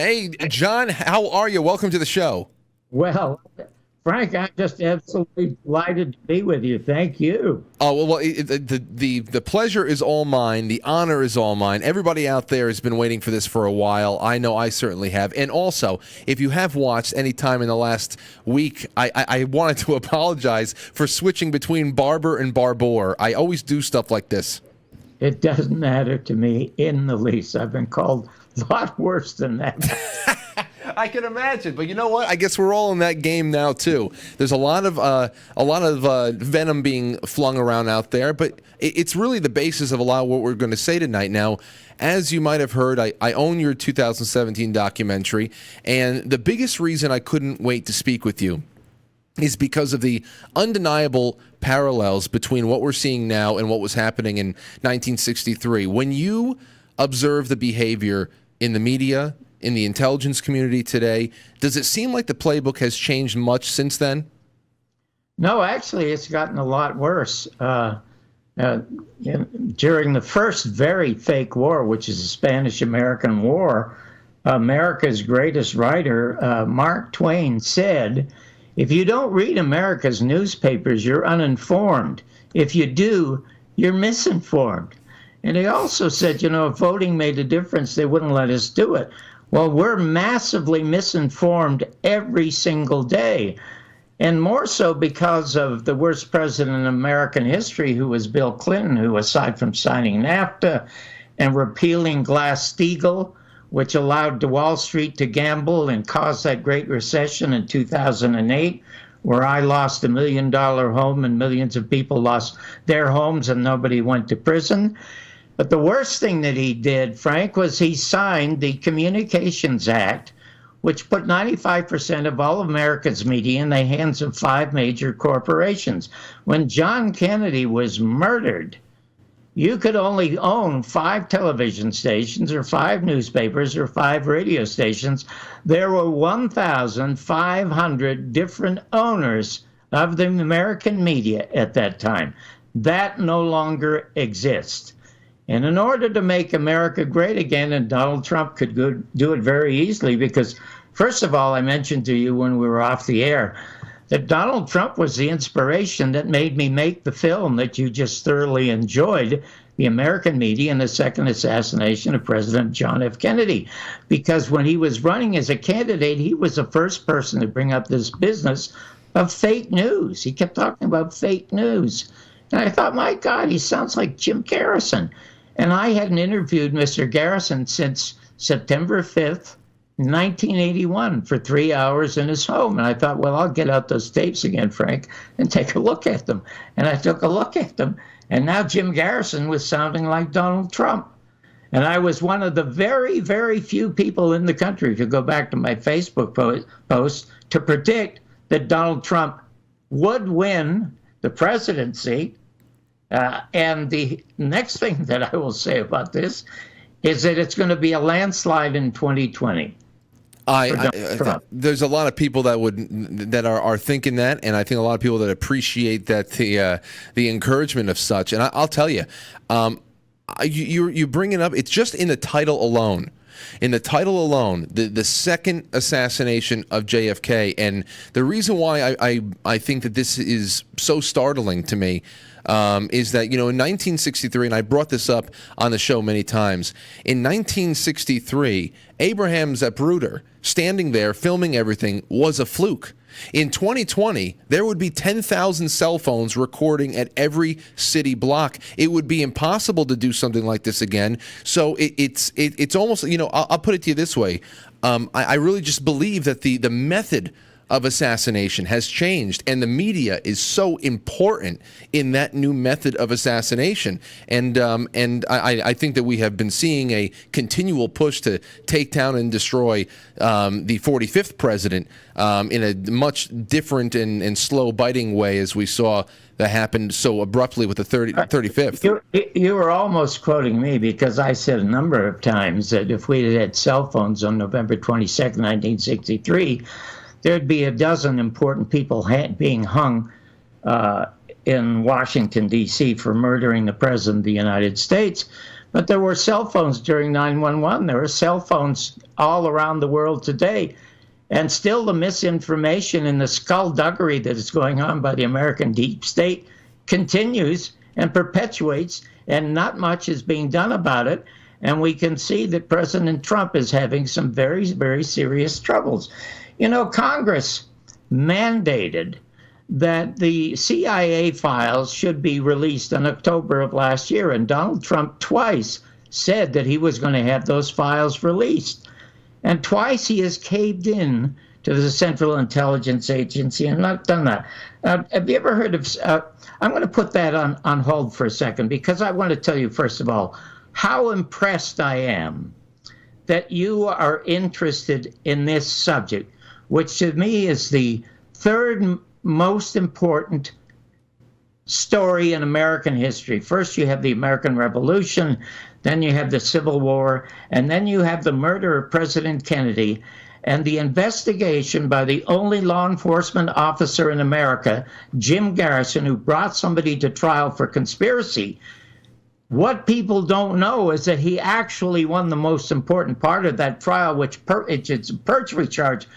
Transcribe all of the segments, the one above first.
Hey, John, how are you? Welcome to the show. Well, Frank, I'm just absolutely delighted to be with you. Thank you. Oh well, the pleasure is all mine. The honor is all mine. Everybody out there has been waiting for this for a while. I know I certainly have. And also, if you have watched any time in the last week, I wanted to apologize for switching between Barbour and Barbour. I always do stuff like this. It doesn't matter to me in the least. I've been called a lot worse than that. I can imagine, but you know what? I guess we're all in that game now too. There's a lot of venom being flung around out there, but it's really the basis of a lot of what we're going to say tonight. Now, as you might have heard, I own your 2017 documentary, and the biggest reason I couldn't wait to speak with you is because of the undeniable parallels between what we're seeing now and what was happening in 1963. When you observe the behavior in the media, in the intelligence community today, does it seem like the playbook has changed much since then? No, actually, it's gotten a lot worse. During the first very fake war, which is the Spanish-American War, America's greatest writer, Mark Twain, said, "If you don't read America's newspapers, you're uninformed. If you do, you're misinformed." And he also said, if voting made a difference, they wouldn't let us do it. Well, we're massively misinformed every single day, and more so because of the worst president in American history, who was Bill Clinton, who, aside from signing NAFTA and repealing Glass-Steagall, which allowed Wall Street to gamble and caused that Great Recession in 2008, where I lost $1 million home and millions of people lost their homes and nobody went to prison. But the worst thing that he did, Frank, was he signed the Communications Act, which put 95% of all of America's media in the hands of 5 major corporations. When John Kennedy was murdered, you could only own 5 television stations or 5 newspapers or 5 radio stations. There were 1,500 different owners of the American media at that time. That no longer exists. And in order to make America great again, and Donald Trump could do it very easily, because first of all, I mentioned to you when we were off the air that Donald Trump was the inspiration that made me make the film that you just thoroughly enjoyed, The American Media and the Second Assassination of President John F. Kennedy. Because when he was running as a candidate, he was the first person to bring up this business of fake news. He kept talking about fake news. And I thought, my God, he sounds like Jim Garrison. And I hadn't interviewed Mr. Garrison since September 5th, 1981, for 3 hours in his home. And I thought, well, I'll get out those tapes again, Frank, and take a look at them. And I took a look at them. And now Jim Garrison was sounding like Donald Trump. And I was one of the very, very few people in the country, if you go back to my Facebook post, to predict that Donald Trump would win the presidency. And the next thing that I will say about this is that it's going to be a landslide in 2020. There's a lot of people that are thinking that, and I think a lot of people that appreciate that the encouragement of such. And I'll tell you, you bring it up. It's just in the title alone. In the title alone, the second assassination of JFK, and the reason why I think that this is so startling to me is that, in 1963, and I brought this up on the show many times, in 1963, Abraham Zapruder standing there filming everything was a fluke. In 2020, there would be 10,000 cell phones recording at every city block. It would be impossible to do something like this again. So it's almost, I'll put it to you this way. I really just believe that the method of assassination has changed, and the media is so important in that new method of assassination. And I think that we have been seeing a continual push to take down and destroy the 45th president in a much different and slow biting way, as we saw that happened so abruptly with the 35th. You were almost quoting me, because I said a number of times that if we had cell phones on November 22nd, 1963, there'd be a dozen important people being hung in Washington, D.C. for murdering the President of the United States. But there were cell phones during 9/11. There are cell phones all around the world today. And still the misinformation and the skullduggery that is going on by the American deep state continues and perpetuates, and not much is being done about it. And we can see that President Trump is having some very, very serious troubles. You know, Congress mandated that the CIA files should be released in October of last year, and Donald Trump twice said that he was going to have those files released. And twice he has caved in to the Central Intelligence Agency and not done that. Have you ever heard of, I'm going to put that on hold for a second, because I want to tell you, first of all, how impressed I am that you are interested in this subject, which to me is the third most important story in American history. First, you have the American Revolution, then you have the Civil War, and then you have the murder of President Kennedy and the investigation by the only law enforcement officer in America, Jim Garrison, who brought somebody to trial for conspiracy. What people don't know is that he actually won the most important part of that trial, which it's a perjury charge,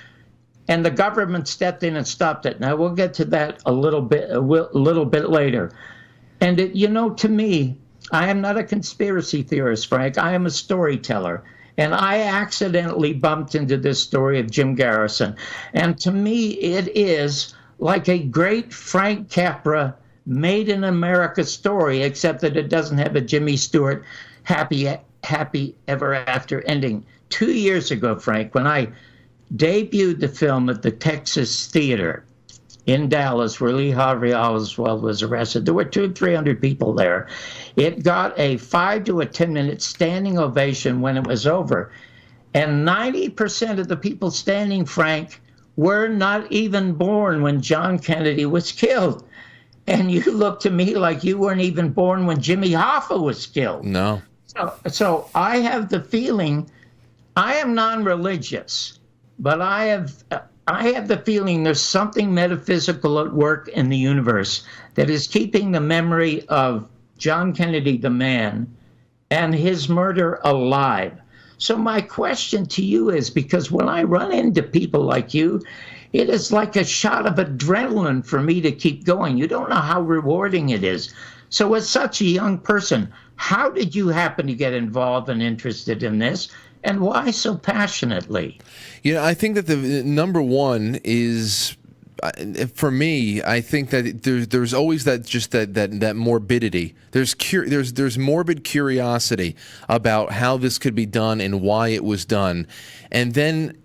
and the government stepped in and stopped it. Now, we'll get to that a little bit later. And, you know, to me, I am not a conspiracy theorist, Frank. I am a storyteller. And I accidentally bumped into this story of Jim Garrison. And to me, it is like a great Frank Capra made in America story, except that it doesn't have a Jimmy Stewart happy ever after ending. 2 years ago, Frank, when I debuted the film at the Texas Theater in Dallas, where Lee Harvey Oswald was arrested, there were 200-300 people there. It got a 5 to 10 minute standing ovation when it was over. And 90% of the people standing, Frank, were not even born when John Kennedy was killed. And you look to me like you weren't even born when Jimmy Hoffa was killed. No. So I have the feeling, I am non-religious, but I have the feeling there's something metaphysical at work in the universe that is keeping the memory of John Kennedy, the man, and his murder alive. So my question to you is, because when I run into people like you, it is like a shot of adrenaline for me to keep going. You don't know how rewarding it is. So as such a young person, how did you happen to get involved and interested in this? And why so passionately? You know, I think that the number one is, for me, I think that there's always that morbidity. There's morbid curiosity about how this could be done and why it was done, and then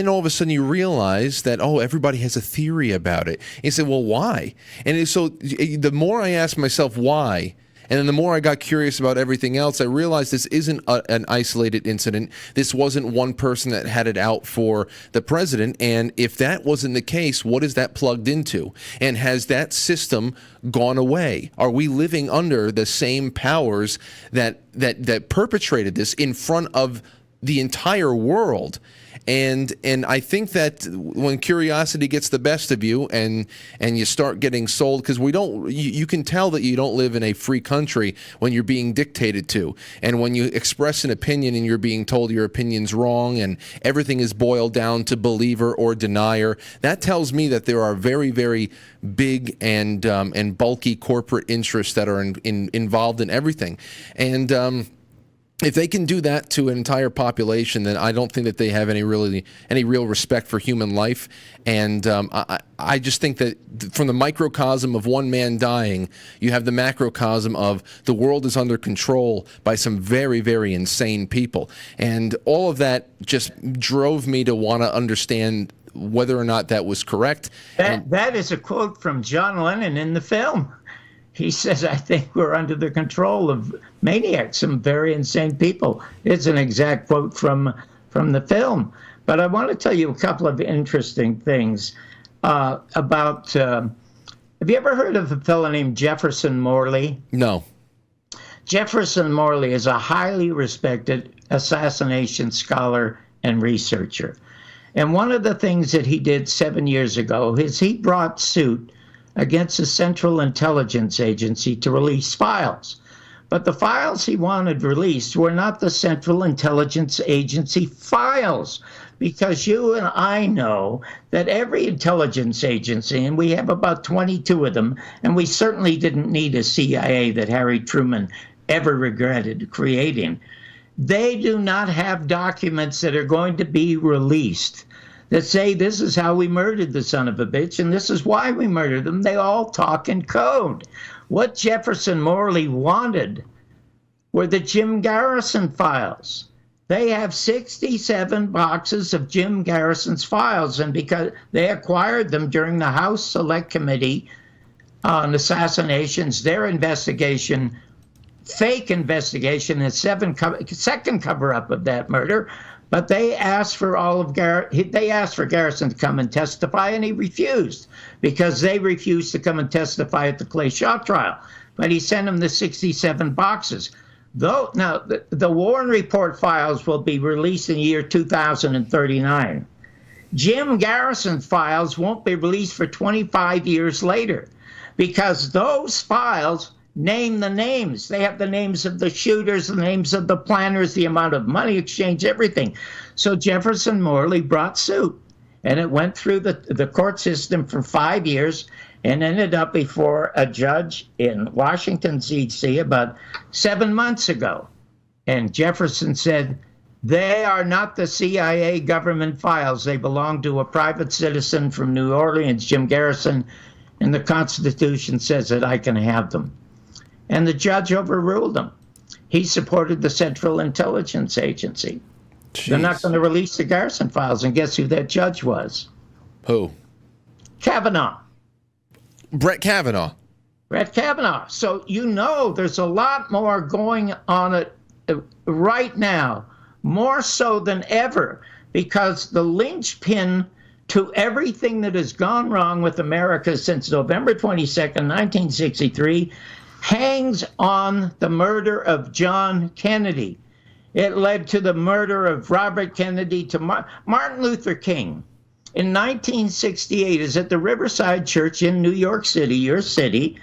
all of a sudden you realize that, oh, everybody has a theory about it. And you say, well, why? And so the more I ask myself why, and then the more I got curious about everything else, I realized this isn't an isolated incident. This wasn't one person that had it out for the president. And if that wasn't the case, what is that plugged into? And has that system gone away? Are we living under the same powers that perpetrated this in front of the entire world? And I think that when curiosity gets the best of you and you start getting sold, because you can tell that you don't live in a free country when you're being dictated to, and when you express an opinion and you're being told your opinion's wrong and everything is boiled down to believer or denier. That tells me that there are very, very big and bulky corporate interests that are involved in everything. And if they can do that to an entire population, then I don't think that they have any real respect for human life. And I just think that from the microcosm of one man dying, you have the macrocosm of the world is under control by some very, very insane people. And all of that just drove me to want to understand whether or not that was correct. That is a quote from John Lennon in the film. He says, I think we're under the control of maniacs, some very insane people. It's an exact quote from the film. But I want to tell you a couple of interesting things about, have you ever heard of a fellow named Jefferson Morley? No. Jefferson Morley is a highly respected assassination scholar and researcher. And one of the things that he did 7 years ago is he brought suit against the Central Intelligence Agency to release files. But the files he wanted released were not the Central Intelligence Agency files, because you and I know that every intelligence agency, and we have about 22 of them, and we certainly didn't need a CIA that Harry Truman ever regretted creating, they do not have documents that are going to be released that say this is how we murdered the son of a bitch and this is why we murdered him. They all talk in code. What Jefferson Morley wanted were the Jim Garrison files. They have 67 boxes of Jim Garrison's files, and because they acquired them during the House Select Committee on Assassinations, their investigation, fake investigation, and second cover-up of that murder, but they asked for Garrison to come and testify, and he refused, because they refused to come and testify at the Clay Shaw trial. But he sent him the 67 boxes. Though now the Warren Report files will be released in the year 2039. Jim Garrison's files won't be released for 25 years later, because those files name the names. They have the names of the shooters, the names of the planners, the amount of money exchanged, everything. So Jefferson Morley brought suit, and it went through the court system for 5 years and ended up before a judge in Washington, D.C. about 7 months ago. And Jefferson said, they are not the CIA government files. They belong to a private citizen from New Orleans, Jim Garrison, and the Constitution says that I can have them. And the judge overruled him. He supported the Central Intelligence Agency. Jeez. They're not going to release the Garrison files, and guess who that judge was? Who? Kavanaugh. Brett Kavanaugh. Brett Kavanaugh. So you know there's a lot more going on right now, more so than ever, because the linchpin to everything that has gone wrong with America since November 22nd, 1963, hangs on the murder of John Kennedy. It led to the murder of Robert Kennedy, to Martin Luther King. In 1968, is at the Riverside Church in New York City, your city.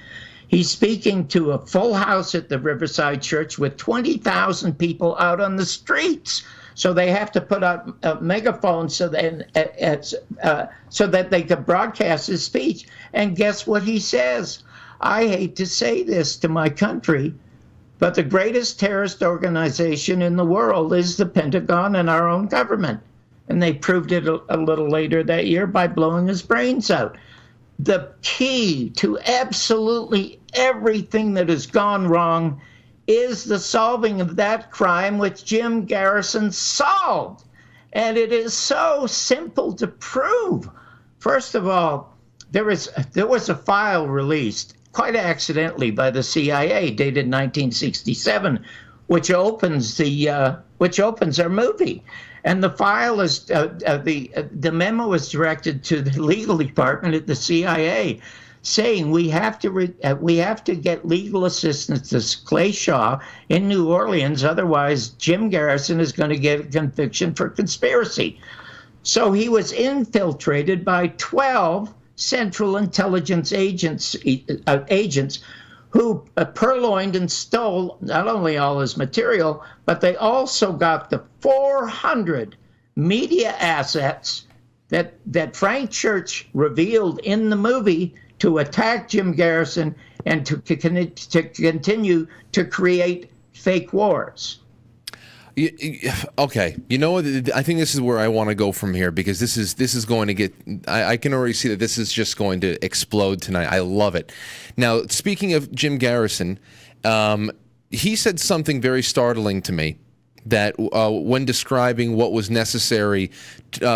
He's speaking to a full house at the Riverside Church with 20,000 people out on the streets. So they have to put out a megaphone so that they could broadcast his speech. And guess what he says? I hate to say this to my country, but the greatest terrorist organization in the world is the Pentagon and our own government. And they proved it a little later that year by blowing his brains out. The key to absolutely everything that has gone wrong is the solving of that crime, which Jim Garrison solved. And it is so simple to prove. First of all, there was a file released quite accidentally by the CIA, dated 1967, which opens our movie. And the file is the memo is directed to the legal department at the CIA, saying we have to get legal assistance to Clay Shaw in New Orleans, otherwise Jim Garrison is going to get a conviction for conspiracy. So he was infiltrated by 12 Central Intelligence agents who purloined and stole not only all his material, but they also got the 400 media assets that Frank Church revealed in the movie to attack Jim Garrison and to continue to create fake wars. Okay, you know what? I think this is where I want to go from here, because this is going to get. I can already see that this is just going to explode tonight. I love it. Now, speaking of Jim Garrison, he said something very startling to me, that when describing what was necessary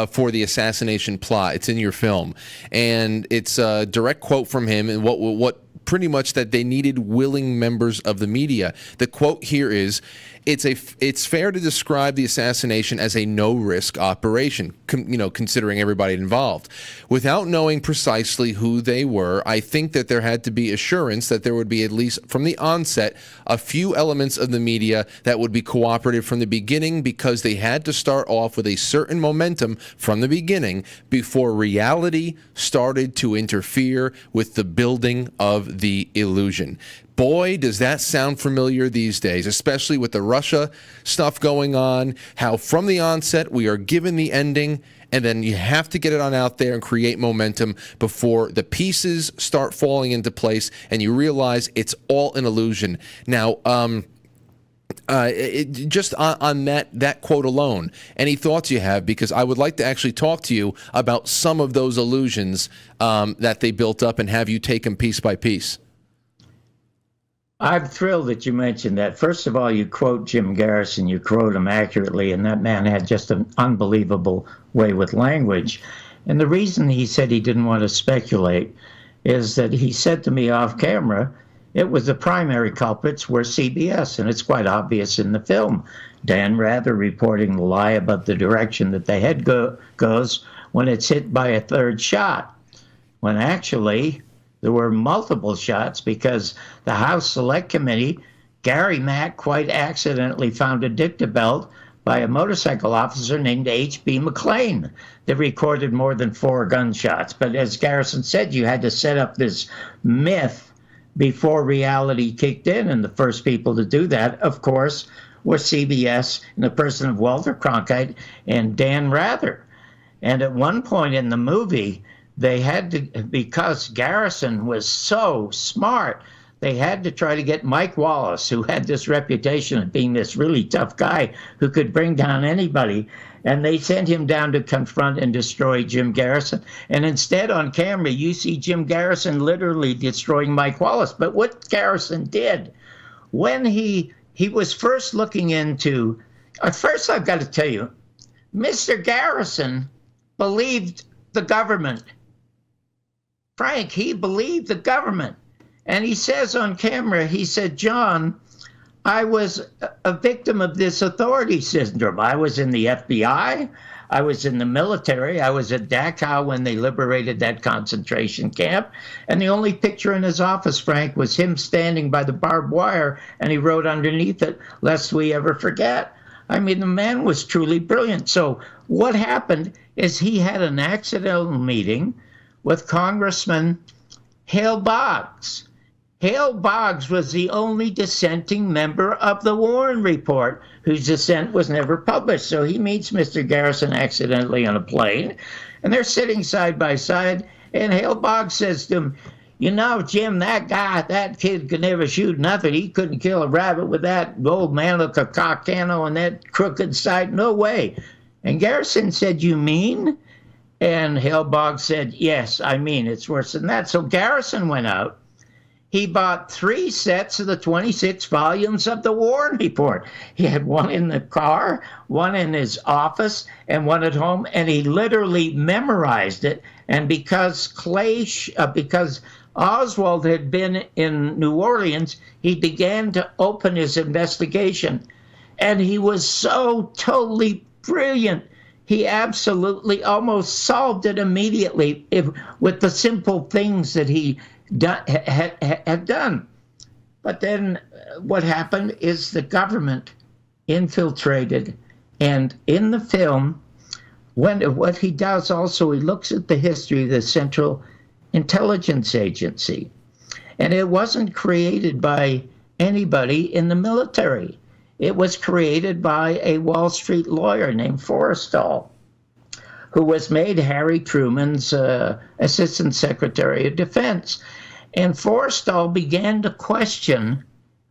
for the assassination plot, it's in your film, and it's a direct quote from him, and what pretty much that they needed willing members of the media. The quote here is, it's fair to describe the assassination as a no-risk operation, considering everybody involved. Without knowing precisely who they were, I think that there had to be assurance that there would be, at least from the onset, a few elements of the media that would be cooperative from the beginning, because they had to start off with a certain momentum from the beginning before reality started to interfere with the building of the illusion. Boy, does that sound familiar these days, especially with the Russia stuff going on, how from the onset we are given the ending, and then you have to get it on out there and create momentum before the pieces start falling into place and you realize it's all an illusion. Now, just on that quote alone, any thoughts you have? Because I would like to actually talk to you about some of those illusions that they built up and have you take them piece by piece. I'm thrilled that you mentioned that. First of all, you quote Jim Garrison, you quote him accurately, and that man had just an unbelievable way with language. And the reason he said he didn't want to speculate is that he said to me off camera, it was the primary culprits were CBS, and it's quite obvious in the film. Dan Rather reporting the lie about the direction that the head goes when it's hit by a third shot, when actually there were multiple shots because the House Select Committee, Gary Mack quite accidentally found a dicta belt by a motorcycle officer named H.B. McLean that recorded more than 4 gunshots. But as Garrison said, you had to set up this myth before reality kicked in, and the first people to do that, of course, were CBS in the person of Walter Cronkite and Dan Rather. And at one point in the movie, they had to, because Garrison was so smart, they had to try to get Mike Wallace, who had this reputation of being this really tough guy who could bring down anybody, and they sent him down to confront and destroy Jim Garrison. And instead, on camera, you see Jim Garrison literally destroying Mike Wallace. But what Garrison did, when he was first looking into, at first I've got to tell you, Mr. Garrison believed the government. Frank, he believed the government. And he says on camera, he said, John, I was a victim of this authority syndrome. I was in the FBI. I was in the military. I was at Dachau when they liberated that concentration camp. And the only picture in his office, Frank, was him standing by the barbed wire, and he wrote underneath it, lest we ever forget. I mean, the man was truly brilliant. So what happened is he had an accidental meeting with Congressman Hale Boggs. Hale Boggs was the only dissenting member of the Warren Report whose dissent was never published. So he meets Mr. Garrison accidentally on a plane, and they're sitting side by side, and Hale Boggs says to him, you know, Jim, that kid could never shoot nothing. He couldn't kill a rabbit with that old man like a Cockano and that crooked side. No way. And Garrison said, you mean? And Hale Boggs said, yes, I mean, it's worse than that. So Garrison went out. He bought 3 sets of the 26 volumes of the Warren Report. He had one in the car, one in his office, and one at home, and he literally memorized it. And because Oswald had been in New Orleans, he began to open his investigation. And he was so totally brilliant. He absolutely almost solved it immediately with the simple things that he had done. But then what happened is the government infiltrated. And in the film, what he does also, he looks at the history of the Central Intelligence Agency. And it wasn't created by anybody in the military. It was created by a Wall Street lawyer named Forrestal, who was made Harry Truman's Assistant Secretary of Defense. And Forrestal began to question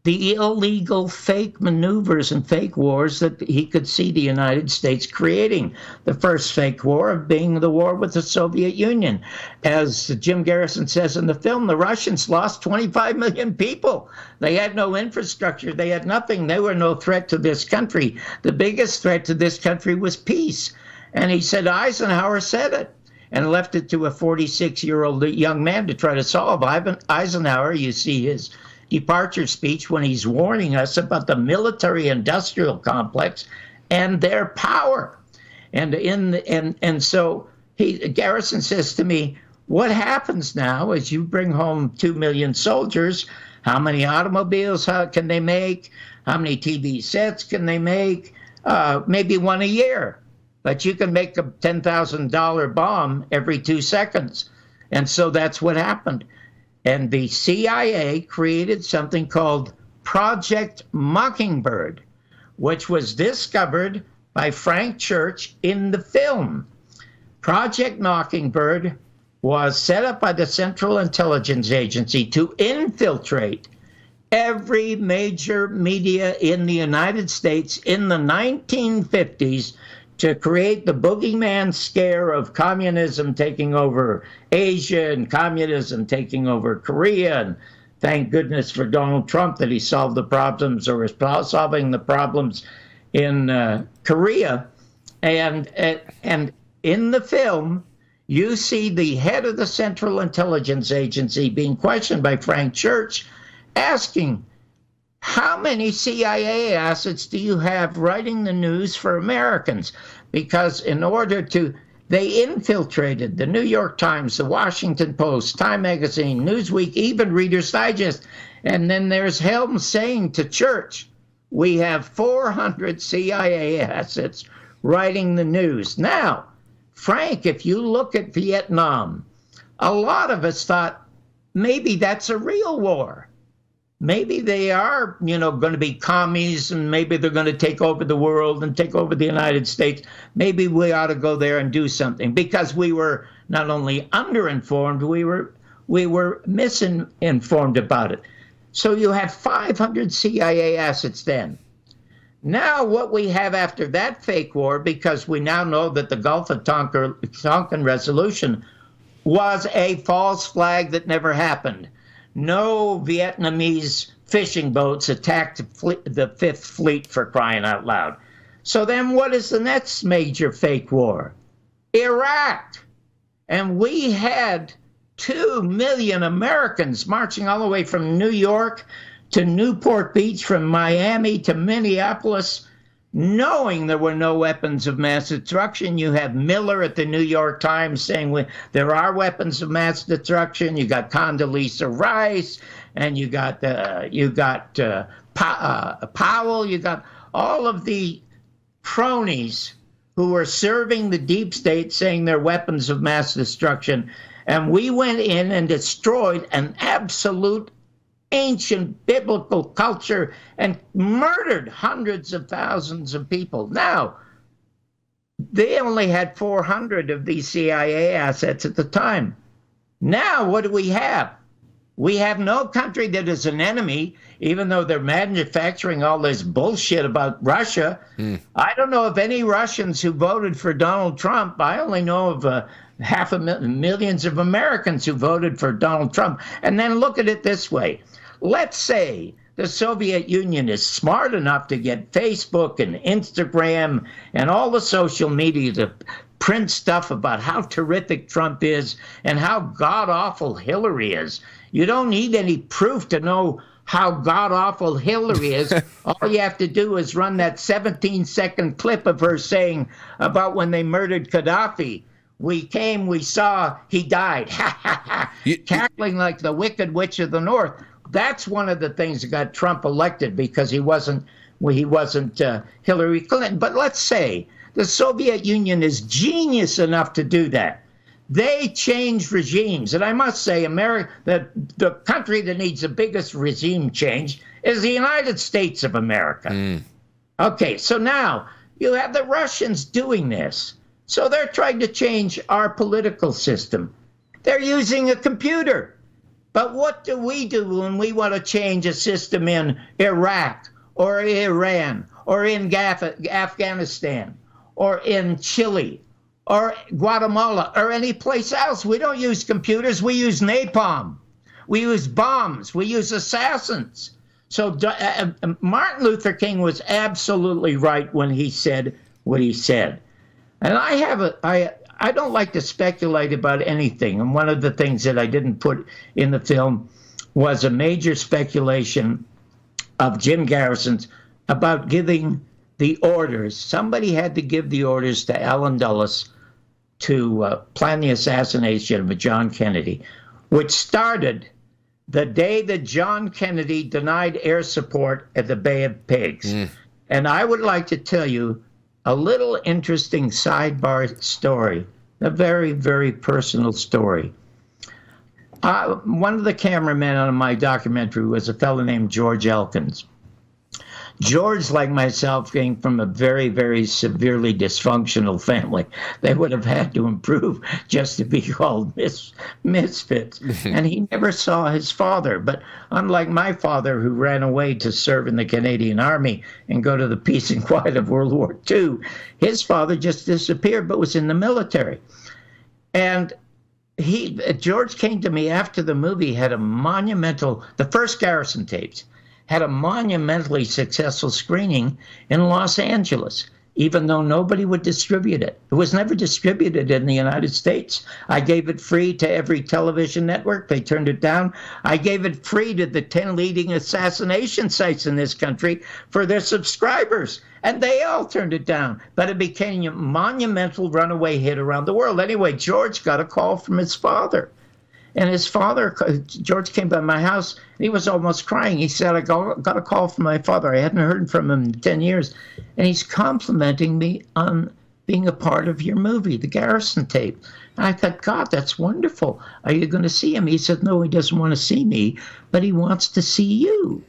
the illegal fake maneuvers and fake wars that he could see the United States creating. The first fake war being the war with the Soviet Union. As Jim Garrison says in the film, the Russians lost 25 million people. They had no infrastructure. They had nothing. They were no threat to this country. The biggest threat to this country was peace. And he said Eisenhower said it and left it to a 46-year-old young man to try to solve. Eisenhower, you see his departure speech when he's warning us about the military-industrial complex and their power. And so Garrison says to me, what happens now as you bring home 2 million soldiers? How many automobiles can they make? How many TV sets can they make? Maybe one a year. But you can make a $10,000 bomb every 2 seconds. And so that's what happened. And the CIA created something called Project Mockingbird, which was discovered by Frank Church in the film. Project Mockingbird was set up by the Central Intelligence Agency to infiltrate every major media in the United States in the 1950s to create the boogeyman scare of communism taking over Asia and communism taking over Korea. And thank goodness for Donald Trump that he solved the problems, or is solving the problems in Korea. And in the film, you see the head of the Central Intelligence Agency being questioned by Frank Church, asking, how many CIA assets do you have writing the news for Americans? Because they infiltrated the New York Times, the Washington Post, Time Magazine, Newsweek, even Reader's Digest. And then there's Helms saying to Church, we have 400 CIA assets writing the news. Now, Frank, if you look at Vietnam, a lot of us thought maybe that's a real war. Maybe they are, going to be commies, and maybe they're going to take over the world and take over the United States. Maybe we ought to go there and do something, because we were not only underinformed, we were misinformed about it. So you have 500 CIA assets then. Now what we have after that fake war, because we now know that the Gulf of Tonkin resolution was a false flag that never happened. No Vietnamese fishing boats attacked the Fifth Fleet, for crying out loud. So then what is the next major fake war? Iraq. And we had 2 million Americans marching all the way from New York to Newport Beach, from Miami to Minneapolis, knowing there were no weapons of mass destruction. You have Miller at the New York Times saying there are weapons of mass destruction. You got Condoleezza Rice, and you got Powell. You got all of the cronies who were serving the deep state saying they're weapons of mass destruction. And we went in and destroyed an absolute ancient biblical culture and murdered hundreds of thousands of people. Now, they only had 400 of these CIA assets at the time. Now, what do we have? We have no country that is an enemy, even though they're manufacturing all this bullshit about Russia. I don't know of any Russians who voted for Donald Trump. I only know of millions of Americans who voted for Donald Trump. And then look at it this way. Let's say the Soviet Union is smart enough to get Facebook and Instagram and all the social media to print stuff about how terrific Trump is and how god-awful Hillary is. You don't need any proof to know how god-awful Hillary is. All you have to do is run that 17-second clip of her saying about when they murdered Gaddafi. We came, we saw, he died. Ha, ha, ha. Cackling like the Wicked Witch of the North. That's one of the things that got Trump elected, because he wasn't Hillary Clinton. But let's say the Soviet Union is genius enough to do that. They change regimes. And I must say, the country that needs the biggest regime change is the United States of America. Okay, so now you have the Russians doing this. So they're trying to change our political system. They're using a computer. But what do we do when we want to change a system in Iraq or Iran or in Afghanistan or in Chile or Guatemala or any place else? We don't use computers. We use napalm. We use bombs. We use assassins. So Martin Luther King was absolutely right when he said what he said. And I don't like to speculate about anything. And one of the things that I didn't put in the film was a major speculation of Jim Garrison's about giving the orders. Somebody had to give the orders to Allen Dulles to plan the assassination of John Kennedy, which started the day that John Kennedy denied air support at the Bay of Pigs. And I would like to tell you a little interesting sidebar story, a very, very personal story. One of the cameramen on my documentary was a fellow named George Elkins. George, like myself, came from a very, very severely dysfunctional family. They would have had to improve just to be called misfits. And he never saw his father. But unlike my father, who ran away to serve in the Canadian Army and go to the peace and quiet of World War II, his father just disappeared but was in the military. And George came to me after the movie had a monumental, the first Garrison tapes, had a monumentally successful screening in Los Angeles, even though nobody would distribute it. It was never distributed in the United States. I gave it free to every television network. They turned it down. I gave it free to the 10 leading assassination sites in this country for their subscribers, and they all turned it down. But it became a monumental runaway hit around the world. Anyway, George got a call from his father. And his father, George, came by my house, and he was almost crying. He said, I got a call from my father. I hadn't heard from him in 10 years. And he's complimenting me on being a part of your movie, the Garrison tape. And I thought, God, that's wonderful. Are you going to see him? He said, no, he doesn't want to see me, but he wants to see you.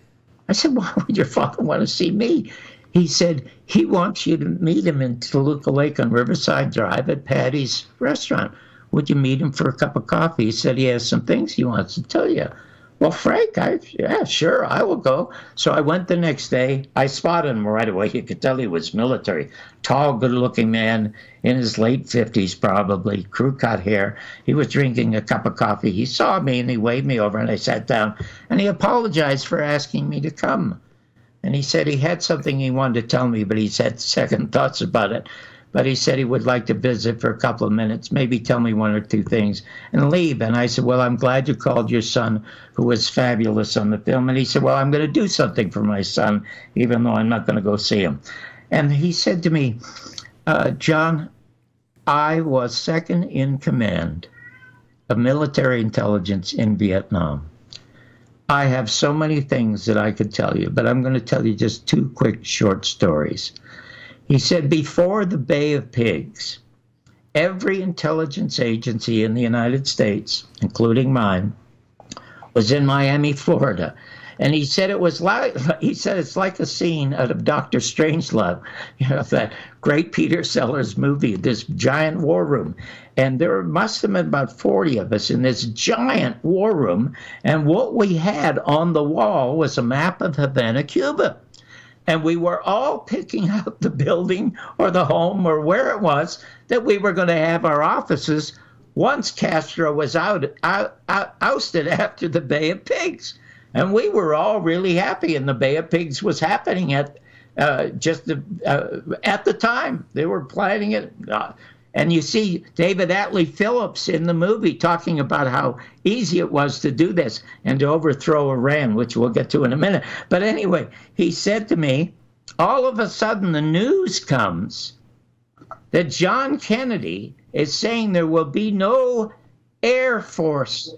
I said, why would your father want to see me? He said, he wants you to meet him in Toluca Lake on Riverside Drive at Patty's restaurant. Would you meet him for a cup of coffee? He said he has some things he wants to tell you. Well, Frank, yeah, sure, I will go. So I went the next day. I spotted him right away. You could tell he was military. Tall, good-looking man in his late 50s probably, crew-cut hair. He was drinking a cup of coffee. He saw me, and he waved me over, and I sat down. And he apologized for asking me to come. And he said he had something he wanted to tell me, but he's had second thoughts about it. But he said he would like to visit for a couple of minutes, maybe tell me one or two things, and leave. And I said, well, I'm glad you called your son, who was fabulous on the film. And he said, well, I'm going to do something for my son, even though I'm not going to go see him. And he said to me, John, I was second in command of military intelligence in Vietnam. I have so many things that I could tell you, but I'm going to tell you just two quick short stories. He said, before the Bay of Pigs, every intelligence agency in the United States, including mine, was in Miami, Florida. And he said it's like a scene out of Dr. Strangelove, that great Peter Sellers movie, this giant war room. And there must have been about 40 of us in this giant war room. And what we had on the wall was a map of Havana, Cuba. And we were all picking out the building or the home or where it was that we were going to have our offices once Castro was ousted after the Bay of Pigs. And we were all really happy. And the Bay of Pigs was happening at the time. They were planning it. And you see David Atlee Phillips in the movie talking about how easy it was to do this and to overthrow Iran, which we'll get to in a minute. But anyway, he said to me, all of a sudden the news comes that John Kennedy is saying there will be no Air Force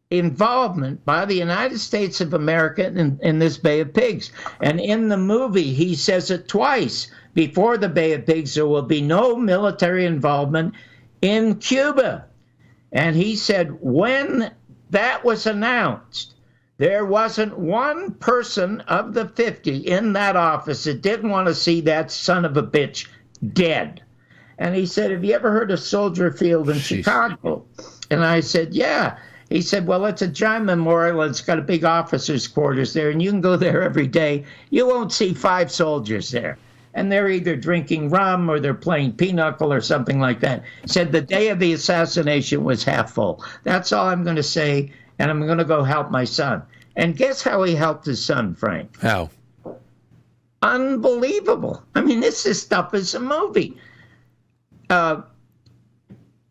involvement by the United States of America in this Bay of Pigs. And in the movie, he says it twice. Before the Bay of Pigs, there will be no military involvement in Cuba. And he said when that was announced, there wasn't one person of the 50 in that office that didn't want to see that son of a bitch dead. And he said, have you ever heard of Soldier Field in Chicago? And I said, yeah. He said, well, it's a giant memorial, and it's got a big officers' quarters there, and you can go there every day. You won't see 5 soldiers there. And they're either drinking rum or they're playing pinochle or something like that. He said the day of the assassination was half full. That's all I'm going to say, and I'm going to go help my son. And guess how he helped his son, Frank? How? Unbelievable. I mean, this stuff is a movie.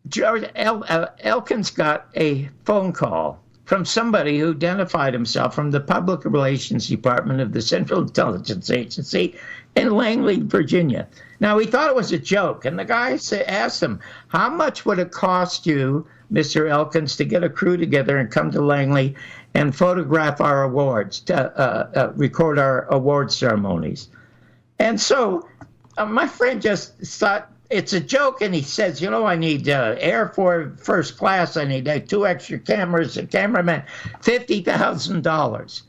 George Elkins got a phone call from somebody who identified himself from the Public Relations Department of the Central Intelligence Agency in Langley, Virginia. Now, he thought it was a joke, and the guy asked him, how much would it cost you, Mr. Elkins, to get a crew together and come to Langley and photograph our awards, record our award ceremonies? And so my friend just thought, it's a joke, and he says, I need air for first class. I need 2 extra cameras, a cameraman, $50,000.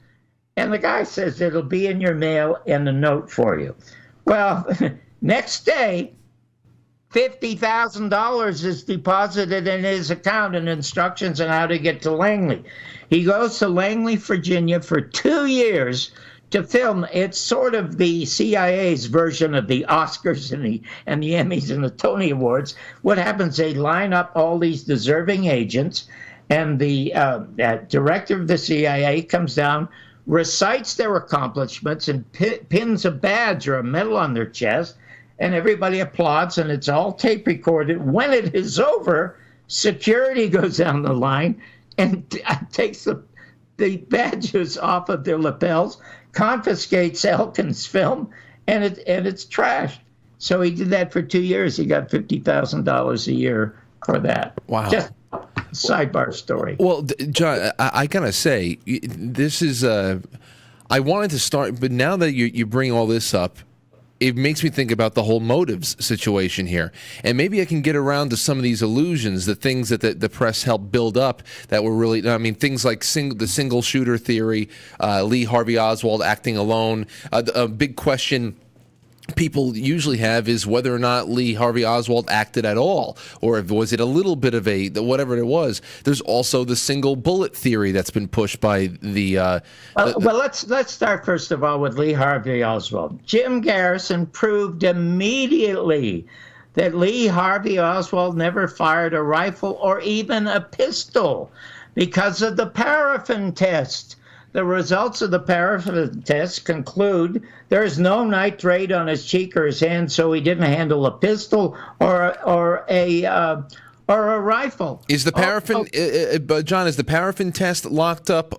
And the guy says, it'll be in your mail and a note for you. Well, next day, $50,000 is deposited in his account and instructions on how to get to Langley. He goes to Langley, Virginia for 2 years to film. It's sort of the CIA's version of the Oscars and the Emmys and the Tony Awards. What happens, they line up all these deserving agents, and the director of the CIA comes down, recites their accomplishments, and pins a badge or a medal on their chest, and everybody applauds, and it's all tape recorded. When it is over, security goes down the line and takes the badges off of their lapels, confiscates Elkin's film, and it's trashed. So he did that for 2 years. He got $50,000 a year for that. Wow. Just sidebar story. Well, John, I gotta say, this is I wanted to start, but now that you bring all this up, it makes me think about the whole motives situation here. And maybe I can get around to some of these illusions, the things that the press helped build up that were really, things like the single shooter theory, Lee Harvey Oswald acting alone. A big question people usually have is whether or not Lee Harvey Oswald acted at all, or was it a little bit of whatever it was. There's also the single bullet theory that's been pushed by the. Let's start first of all with Lee Harvey Oswald. Jim Garrison proved immediately that Lee Harvey Oswald never fired a rifle or even a pistol because of the paraffin test. The results of the paraffin test conclude there is no nitrate on his cheek or his hand, so he didn't handle a pistol or a rifle. Is the paraffin, John? Is the paraffin test locked up,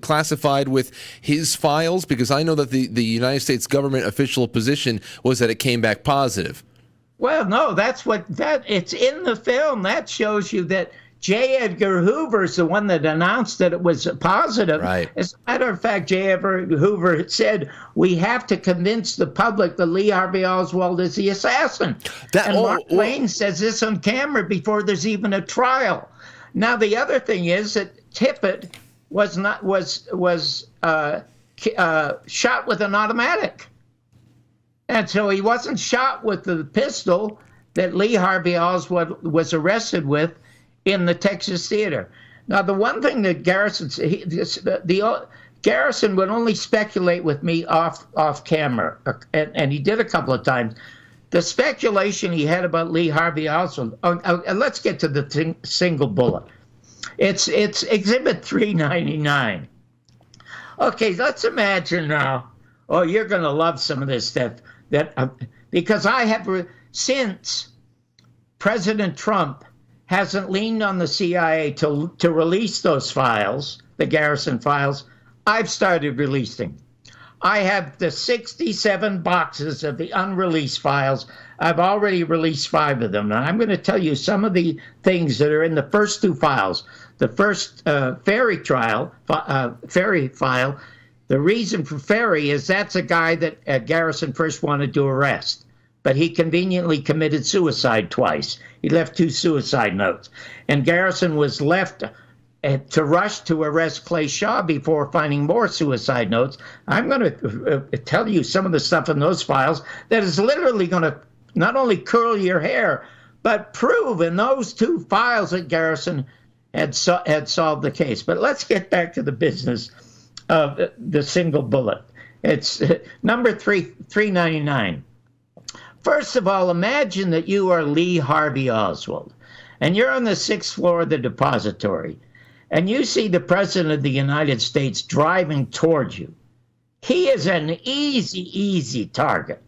classified with his files? Because I know that the United States government official position was that it came back positive. Well, no, it's in the film. That shows you that J. Edgar Hoover's the one that announced that it was positive. Right. As a matter of fact, J. Edgar Hoover said, we have to convince the public that Lee Harvey Oswald is the assassin. Mark Twain says this on camera before there's even a trial. Now, the other thing is that Tippit was shot with an automatic. And so he wasn't shot with the pistol that Lee Harvey Oswald was arrested with in the Texas theater. Now, the one thing that Garrison would only speculate with me off camera, and he did a couple of times. The speculation he had about Lee Harvey Oswald. Let's get to the single bullet. It's Exhibit 399. Okay, let's imagine now. Oh, you're going to love some of this stuff because I have since President Trump hasn't leaned on the CIA to release those files, the Garrison files, I've started releasing. I have the 67 boxes of the unreleased files. I've already released 5 of them. Now, I'm going to tell you some of the things that are in the first 2 files. The first Ferry file, the reason for Ferry is that's a guy that Garrison first wanted to arrest. But he conveniently committed suicide twice. He left 2 suicide notes. And Garrison was left to rush to arrest Clay Shaw before finding more suicide notes. I'm going to tell you some of the stuff in those files that is literally going to not only curl your hair, but prove in those 2 files that Garrison had solved the case. But let's get back to the business of the single bullet. It's number 399. First of all, imagine that you are Lee Harvey Oswald, and you're on the 6th floor of the depository, and you see the President of the United States driving towards you. He is an easy target.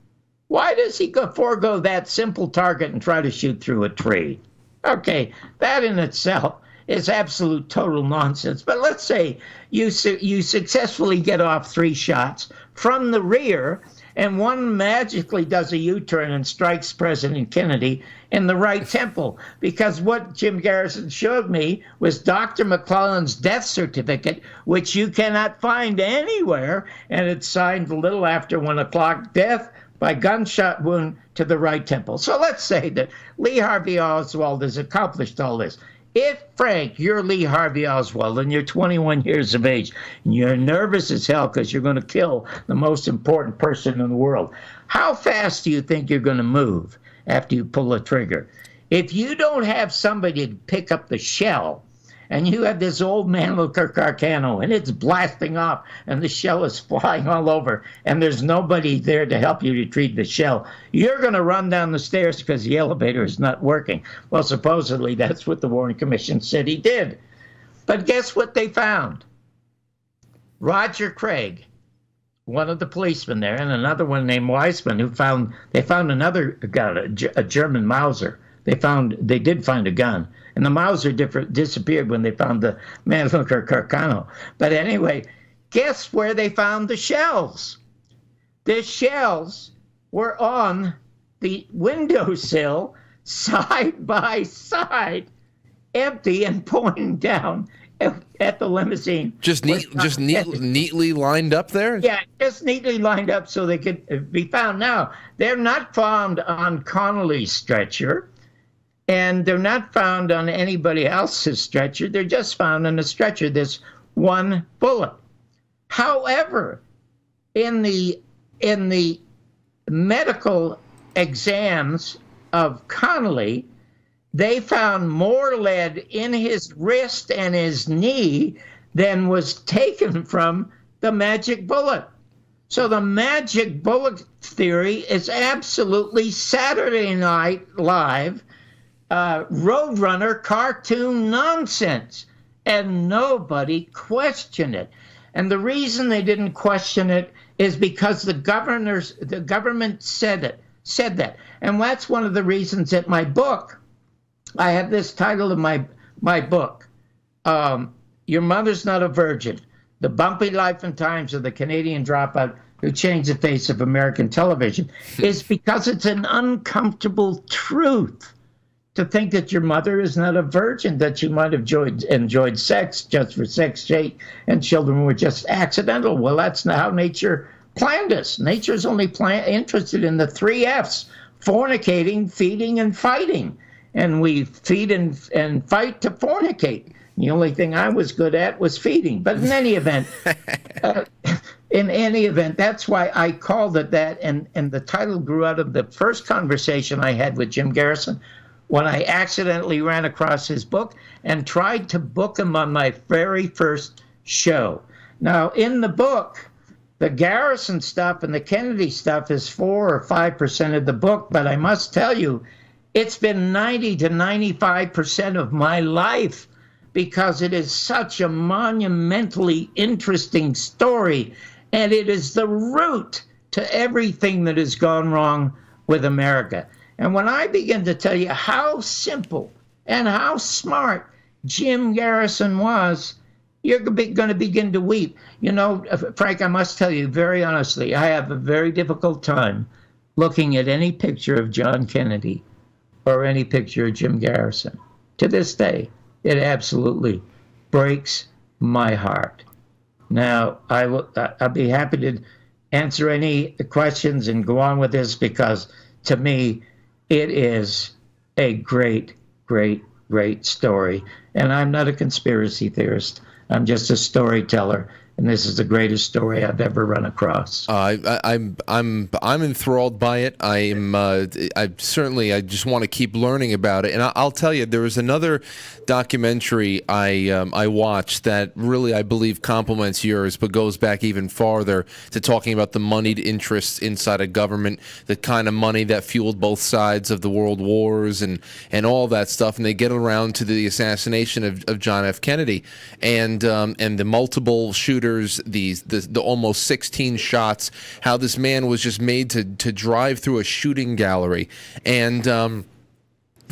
Why does he forego that simple target and try to shoot through a tree? Okay, that in itself is absolute total nonsense. But let's say you successfully get off 3 shots from the rear, and one magically does a U-turn and strikes President Kennedy in the right temple. Because what Jim Garrison showed me was Dr. McClellan's death certificate, which you cannot find anywhere, and it's signed a little after 1 o'clock, death by gunshot wound to the right temple. So let's say that Lee Harvey Oswald has accomplished all this. If, Frank, you're Lee Harvey Oswald and you're 21 years of age and you're nervous as hell because you're going to kill the most important person in the world, how fast do you think you're going to move after you pull the trigger? If you don't have somebody to pick up the shell, and you have this old man with a Carcano, and it's blasting off, and the shell is flying all over, and there's nobody there to help you retrieve the shell, you're going to run down the stairs because the elevator is not working. Well, supposedly that's what the Warren Commission said he did. But guess what they found? Roger Craig, one of the policemen there, and another one named Weissman, they found another gun, a German Mauser. They did find a gun. And the Mauser disappeared when they found the Mannlicher Carcano. But anyway, guess where they found the shells? The shells were on the windowsill, side by side, empty and pointing down at the limousine. Just neatly lined up there? Yeah, just neatly lined up so they could be found. Now, they're not found on Connolly's stretcher. And they're not found on anybody else's stretcher. They're just found on a stretcher, this one bullet. However, in the medical exams of Connolly, they found more lead in his wrist and his knee than was taken from the magic bullet. So the magic bullet theory is absolutely Saturday Night Live Roadrunner cartoon nonsense, and nobody questioned it. And the reason they didn't question it is because the government said that. And that's one of the reasons that my book, I have this title of my book, Your Mother's Not a Virgin, The Bumpy Life and Times of the Canadian Dropout Who Changed the Face of American Television, is because it's an uncomfortable truth. To think that your mother is not a virgin, that you might have enjoyed sex just for sex's sake, and children were just accidental. Well, that's not how nature planned us. Nature's only interested in the 3 F's: fornicating, feeding, and fighting. And we feed and fight to fornicate. The only thing I was good at was feeding. But in any event, that's why I called it that. And the title grew out of the first conversation I had with Jim Garrison, when I accidentally ran across his book and tried to book him on my very first show. Now, in the book, the Garrison stuff and the Kennedy stuff is 4 or 5% of the book, but I must tell you, it's been 90 to 95% of my life, because it is such a monumentally interesting story, and it is the root to everything that has gone wrong with America. And when I begin to tell you how simple and how smart Jim Garrison was, you're going to begin to weep. You know, Frank, I must tell you very honestly, I have a very difficult time looking at any picture of John Kennedy or any picture of Jim Garrison. To this day, it absolutely breaks my heart. Now, I'll be happy to answer any questions and go on with this, because to me, it is a great, great, great story. And I'm not a conspiracy theorist. I'm just a storyteller. And this is the greatest story I've ever run across. I'm enthralled by it. I just want to keep learning about it. And I'll tell you, there was another documentary I watched that really, I believe, complements yours, but goes back even farther to talking about the moneyed interests inside a government, the kind of money that fueled both sides of the world wars and all that stuff. And they get around to the assassination of John F. Kennedy and the multiple shooters, the almost 16 shots, how this man was just made to drive through a shooting gallery. And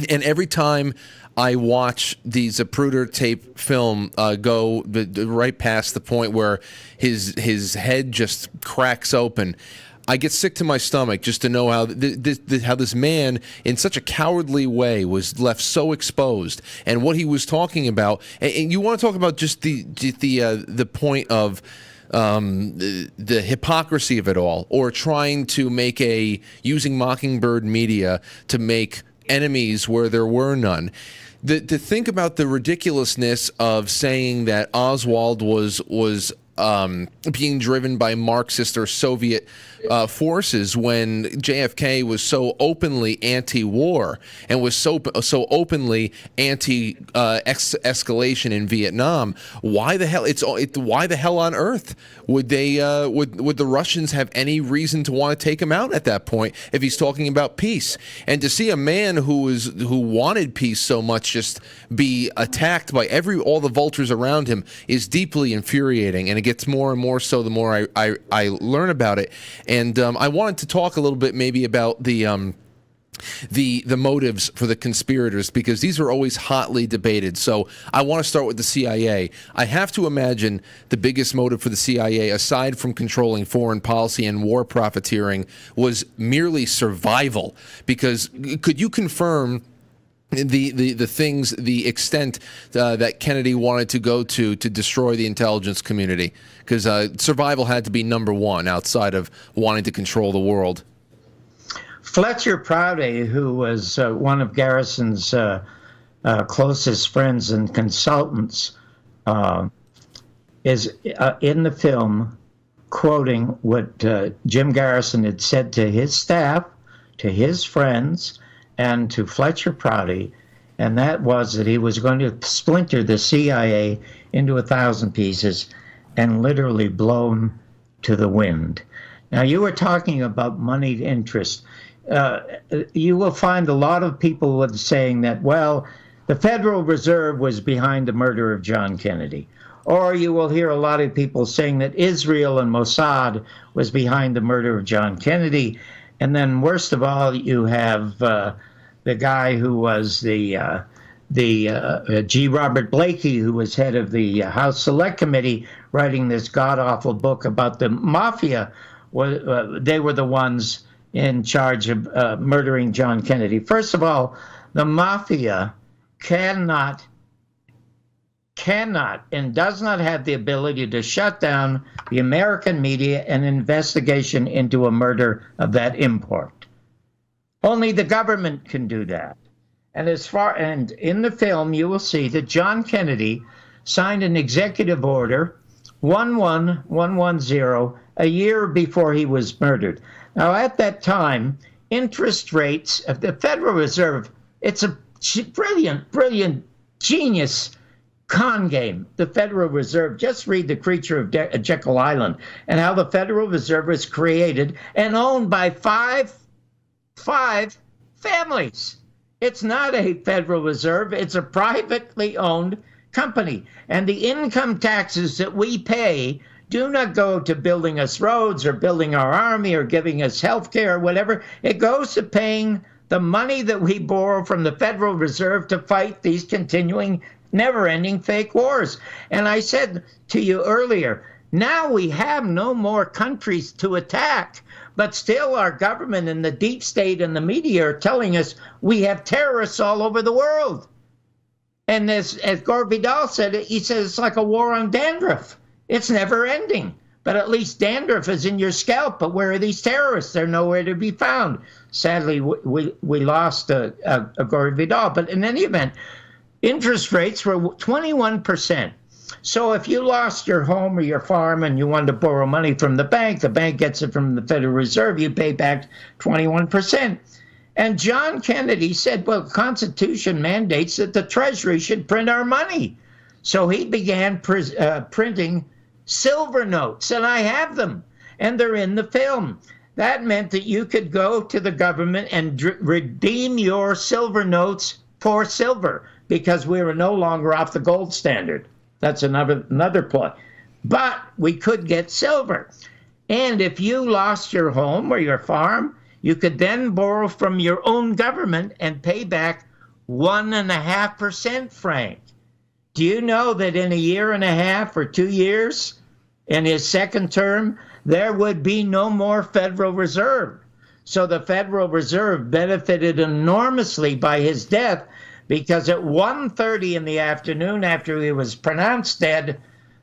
every time I watch the Zapruder tape film go right past the point where his head just cracks open, I get sick to my stomach just to know how this man, in such a cowardly way, was left so exposed, and what he was talking about. And you want to talk about just the point of the hypocrisy of it all, or trying to using Mockingbird media to make enemies where there were none. To think about the ridiculousness of saying that Oswald was being driven by Marxist or Soviet forces when JFK was so openly anti-war and was so openly anti-escalation in Vietnam. Why the hell? Why the hell on earth would they? Would the Russians have any reason to want to take him out at that point if he's talking about peace? And to see a man who wanted peace so much just be attacked by all the vultures around him is deeply infuriating, and it gets more and more so the more I learn about it. And I wanted to talk a little bit maybe about the motives for the conspirators, because these are always hotly debated. So I want to start with the CIA. I have to imagine the biggest motive for the CIA, aside from controlling foreign policy and war profiteering, was merely survival. Because could you confirm the extent that Kennedy wanted to go to destroy the intelligence community? Because survival had to be number one outside of wanting to control the world. Fletcher Prouty, who was one of Garrison's closest friends and consultants, is in the film quoting what Jim Garrison had said to his staff, to his friends, and to Fletcher Prouty, and that was that he was going to splinter the CIA into 1,000 pieces and literally blow them to the wind. Now, you were talking about moneyed interest. You will find a lot of people saying that, well, the Federal Reserve was behind the murder of John Kennedy. Or you will hear a lot of people saying that Israel and Mossad was behind the murder of John Kennedy. And then, worst of all, you have the guy who was the G. Robert Blakey, who was head of the House Select Committee, writing this god-awful book about the mafia. They were the ones in charge of murdering John Kennedy. First of all, the mafia cannot and does not have the ability to shut down the American media and investigation into a murder of that import. Only the government can do that. And in the film, you will see that John Kennedy signed an executive order 11110 a year before he was murdered. Now, at that time, interest rates of the Federal Reserve, it's a brilliant, genius con game, the Federal Reserve. Just read The Creature of Jekyll Island and how the Federal Reserve was created and owned by five families. It's not a Federal Reserve. It's a privately owned company. And the income taxes that we pay do not go to building us roads or building our army or giving us health care or whatever. It goes to paying the money that we borrow from the Federal Reserve to fight these continuing, never-ending fake wars. And I said to you earlier, now we have no more countries to attack, but still our government and the deep state and the media are telling us we have terrorists all over the world. And as Gore Vidal said, he says it's like a war on dandruff. It's never ending. But at least dandruff is in your scalp. But where are these terrorists? They're nowhere to be found. Sadly, we lost Gore Vidal. But in any event, interest rates were 21%. So if you lost your home or your farm and you wanted to borrow money from the bank gets it from the Federal Reserve, you pay back 21%. And John Kennedy said, well, the Constitution mandates that the Treasury should print our money. So he began printing silver notes, and I have them, and they're in the film. That meant that you could go to the government and redeem your silver notes for silver because we were no longer off the gold standard. That's another plot. But we could get silver. And if you lost your home or your farm, you could then borrow from your own government and pay back 1.5%, Frank. Do you know that in a year and a half or 2 years, in his second term, there would be no more Federal Reserve? So the Federal Reserve benefited enormously by his death, because at 1:30 in the afternoon, after he was pronounced dead,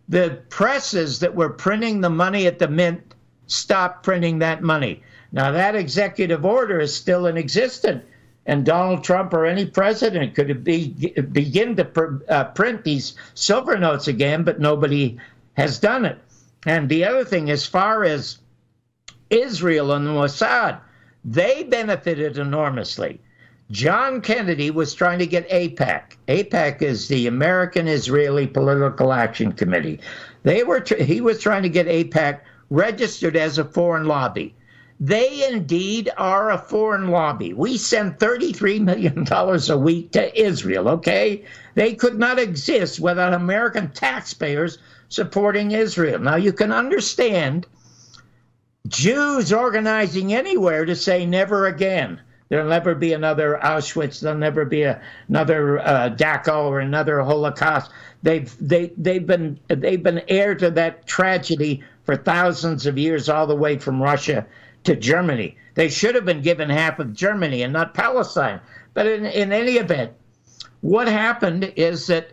the presses that were printing the money at the mint stopped printing that money. Now, that executive order is still in existence, and Donald Trump or any president could begin to print these silver notes again, but nobody has done it. And the other thing, as far as Israel and the Mossad, they benefited enormously. John Kennedy was trying to get AIPAC. AIPAC is the American Israeli Political Action Committee. He was trying to get AIPAC registered as a foreign lobby. They indeed are a foreign lobby. We send $33 million a week to Israel, okay? They could not exist without American taxpayers supporting Israel. Now, you can understand Jews organizing anywhere to say never again. There'll never be another Auschwitz. There'll never be another Dachau or another Holocaust. They've been heir to that tragedy for thousands of years, all the way from Russia to Germany. They should have been given half of Germany and not Palestine. But in any event, what happened is that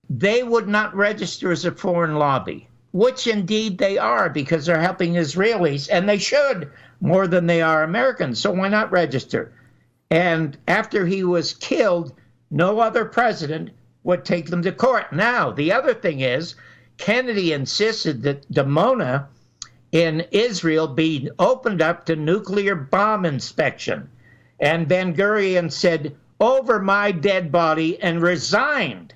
they would not register as a foreign lobby, which indeed they are, because they're helping Israelis, and they should more than they are Americans. So why not register? And after he was killed, no other president would take them to court. Now, the other thing is, Kennedy insisted that Dimona in Israel be opened up to nuclear bomb inspection. And Ben Gurion said, over my dead body, and resigned,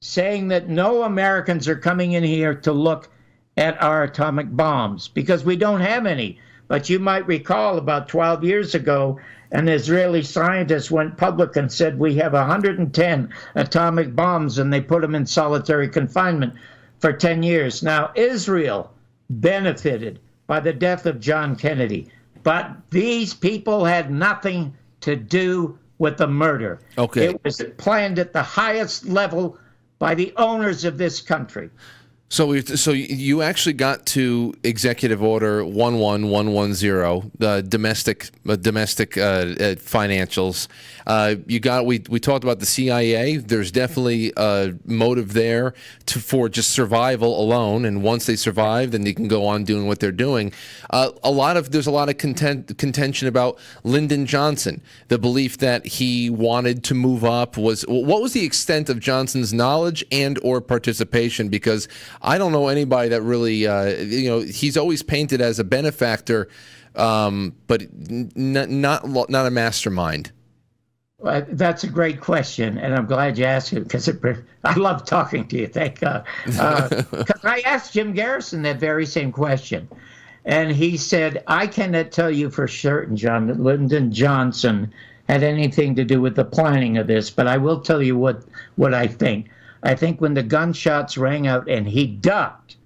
saying that no Americans are coming in here to look at our atomic bombs, because we don't have any. But you might recall about 12 years ago, an Israeli scientist went public and said we have 110 atomic bombs, and they put them in solitary confinement for 10 years. Now, Israel benefited by the death of John Kennedy, but these people had nothing to do with the murder. Okay. It was planned at the highest level by the owners of this country. So you actually got to Executive Order 11110, the domestic financials. We talked about the CIA. There's definitely a motive there for just survival alone, and once they survive, then they can go on doing what they're doing. There's a lot of contention about Lyndon Johnson. The belief that he wanted to move up what was the extent of Johnson's knowledge and or participation? Because I don't know anybody that really, he's always painted as a benefactor, but not a mastermind. Well, that's a great question, and I'm glad you asked it, because I love talking to you. Thank God. Because I asked Jim Garrison that very same question, and he said, I cannot tell you for certain, John, that Lyndon Johnson had anything to do with the planning of this, but I will tell you what I think. I think when the gunshots rang out and he ducked,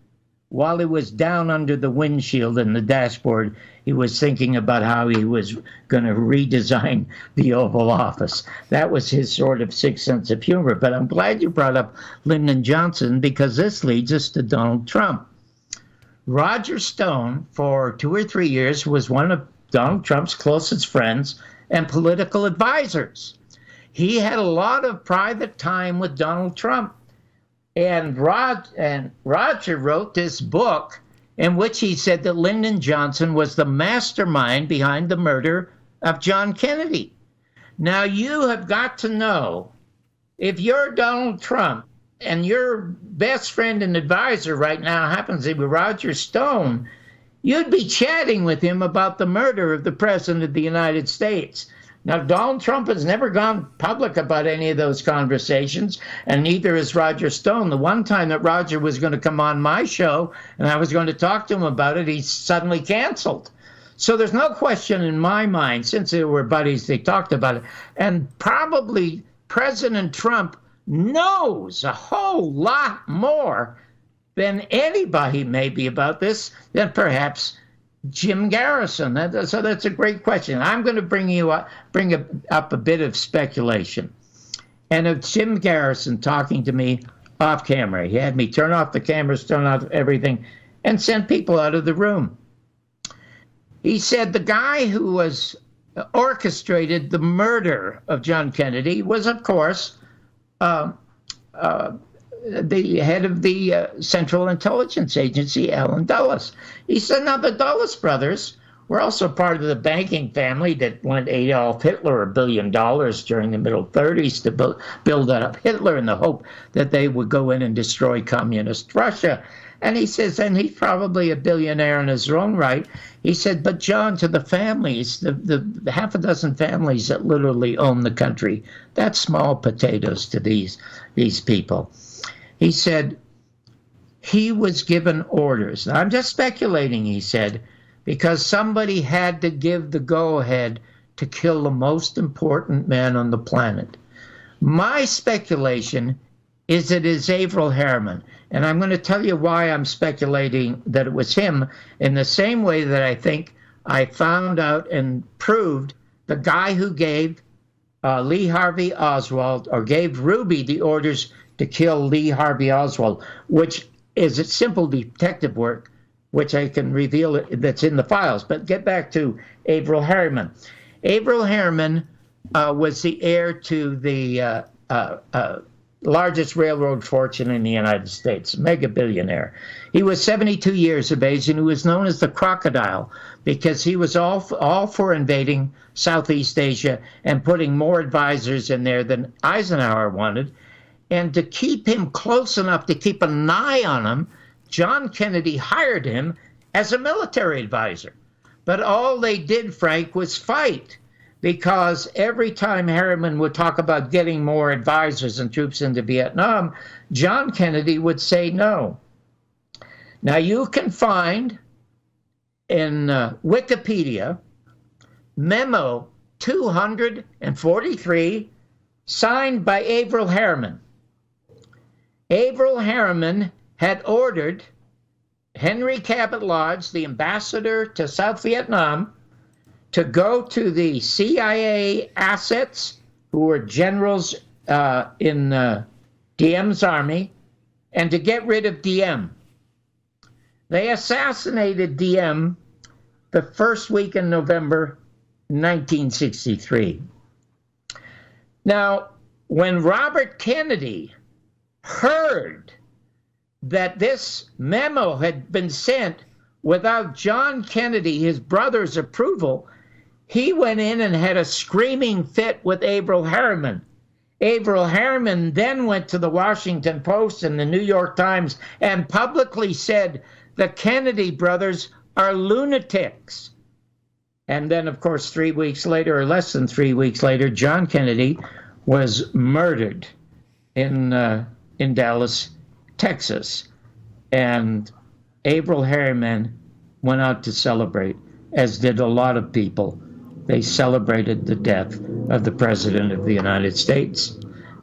while he was down under the windshield and the dashboard, he was thinking about how he was going to redesign the Oval Office. That was his sort of sixth sense of humor. But I'm glad you brought up Lyndon Johnson, because this leads us to Donald Trump. Roger Stone, for 2 or 3 years, was one of Donald Trump's closest friends and political advisors. He had a lot of private time with Donald Trump. And Roger wrote this book in which he said that Lyndon Johnson was the mastermind behind the murder of John Kennedy. Now, you have got to know, if you're Donald Trump and your best friend and advisor right now happens to be Roger Stone, you'd be chatting with him about the murder of the President of the United States. Now, Donald Trump has never gone public about any of those conversations, and neither has Roger Stone. The one time that Roger was going to come on my show and I was going to talk to him about it, he suddenly canceled. So there's no question in my mind, since they were buddies, they talked about it. And probably President Trump knows a whole lot more than anybody maybe about this than perhaps Jim Garrison. So that's a great question. I'm going to bring up a bit of speculation. And of Jim Garrison talking to me off camera. He had me turn off the cameras, turn off everything, and send people out of the room. He said the guy who was orchestrated the murder of John Kennedy was, of course, the head of the Central Intelligence Agency, Allen Dulles. He said, now the Dulles brothers were also part of the banking family that lent Adolf Hitler $1 billion during the middle 30s to build up Hitler in the hope that they would go in and destroy communist Russia. And he says, and he's probably a billionaire in his own right. He said, but John, to the families, the half a dozen families that literally own the country, that's small potatoes to these people. He said, he was given orders. Now, I'm just speculating, he said, because somebody had to give the go-ahead to kill the most important man on the planet. My speculation is it is Averell Harriman. And I'm going to tell you why I'm speculating that it was him, in the same way that I think I found out and proved the guy who gave Lee Harvey Oswald, or gave Ruby the orders to kill Lee Harvey Oswald, which is a simple detective work, which I can reveal that's in the files. But get back to Averell Harriman. Averell Harriman was the heir to the largest railroad fortune in the United States, mega billionaire. He was 72 years of age, and he was known as the Crocodile because he was all for invading Southeast Asia and putting more advisors in there than Eisenhower wanted. And to keep him close enough to keep an eye on him, John Kennedy hired him as a military advisor. But all they did, Frank, was fight, because every time Harriman would talk about getting more advisors and troops into Vietnam, John Kennedy would say no. Now, you can find in Wikipedia memo 243 signed by Averell Harriman. Averell Harriman had ordered Henry Cabot Lodge, the ambassador to South Vietnam, to go to the CIA assets, who were generals in Diem's army, and to get rid of Diem. They assassinated Diem the first week in November 1963. Now, when Robert Kennedy heard that this memo had been sent without John Kennedy, his brother's approval, he went in and had a screaming fit with Averell Harriman. Averell Harriman then went to the Washington Post and the New York Times and publicly said the Kennedy brothers are lunatics. And then, of course, 3 weeks later, or less than 3 weeks later, John Kennedy was murdered in Dallas, Texas. And Averell Harriman went out to celebrate, as did a lot of people. They celebrated the death of the President of the United States.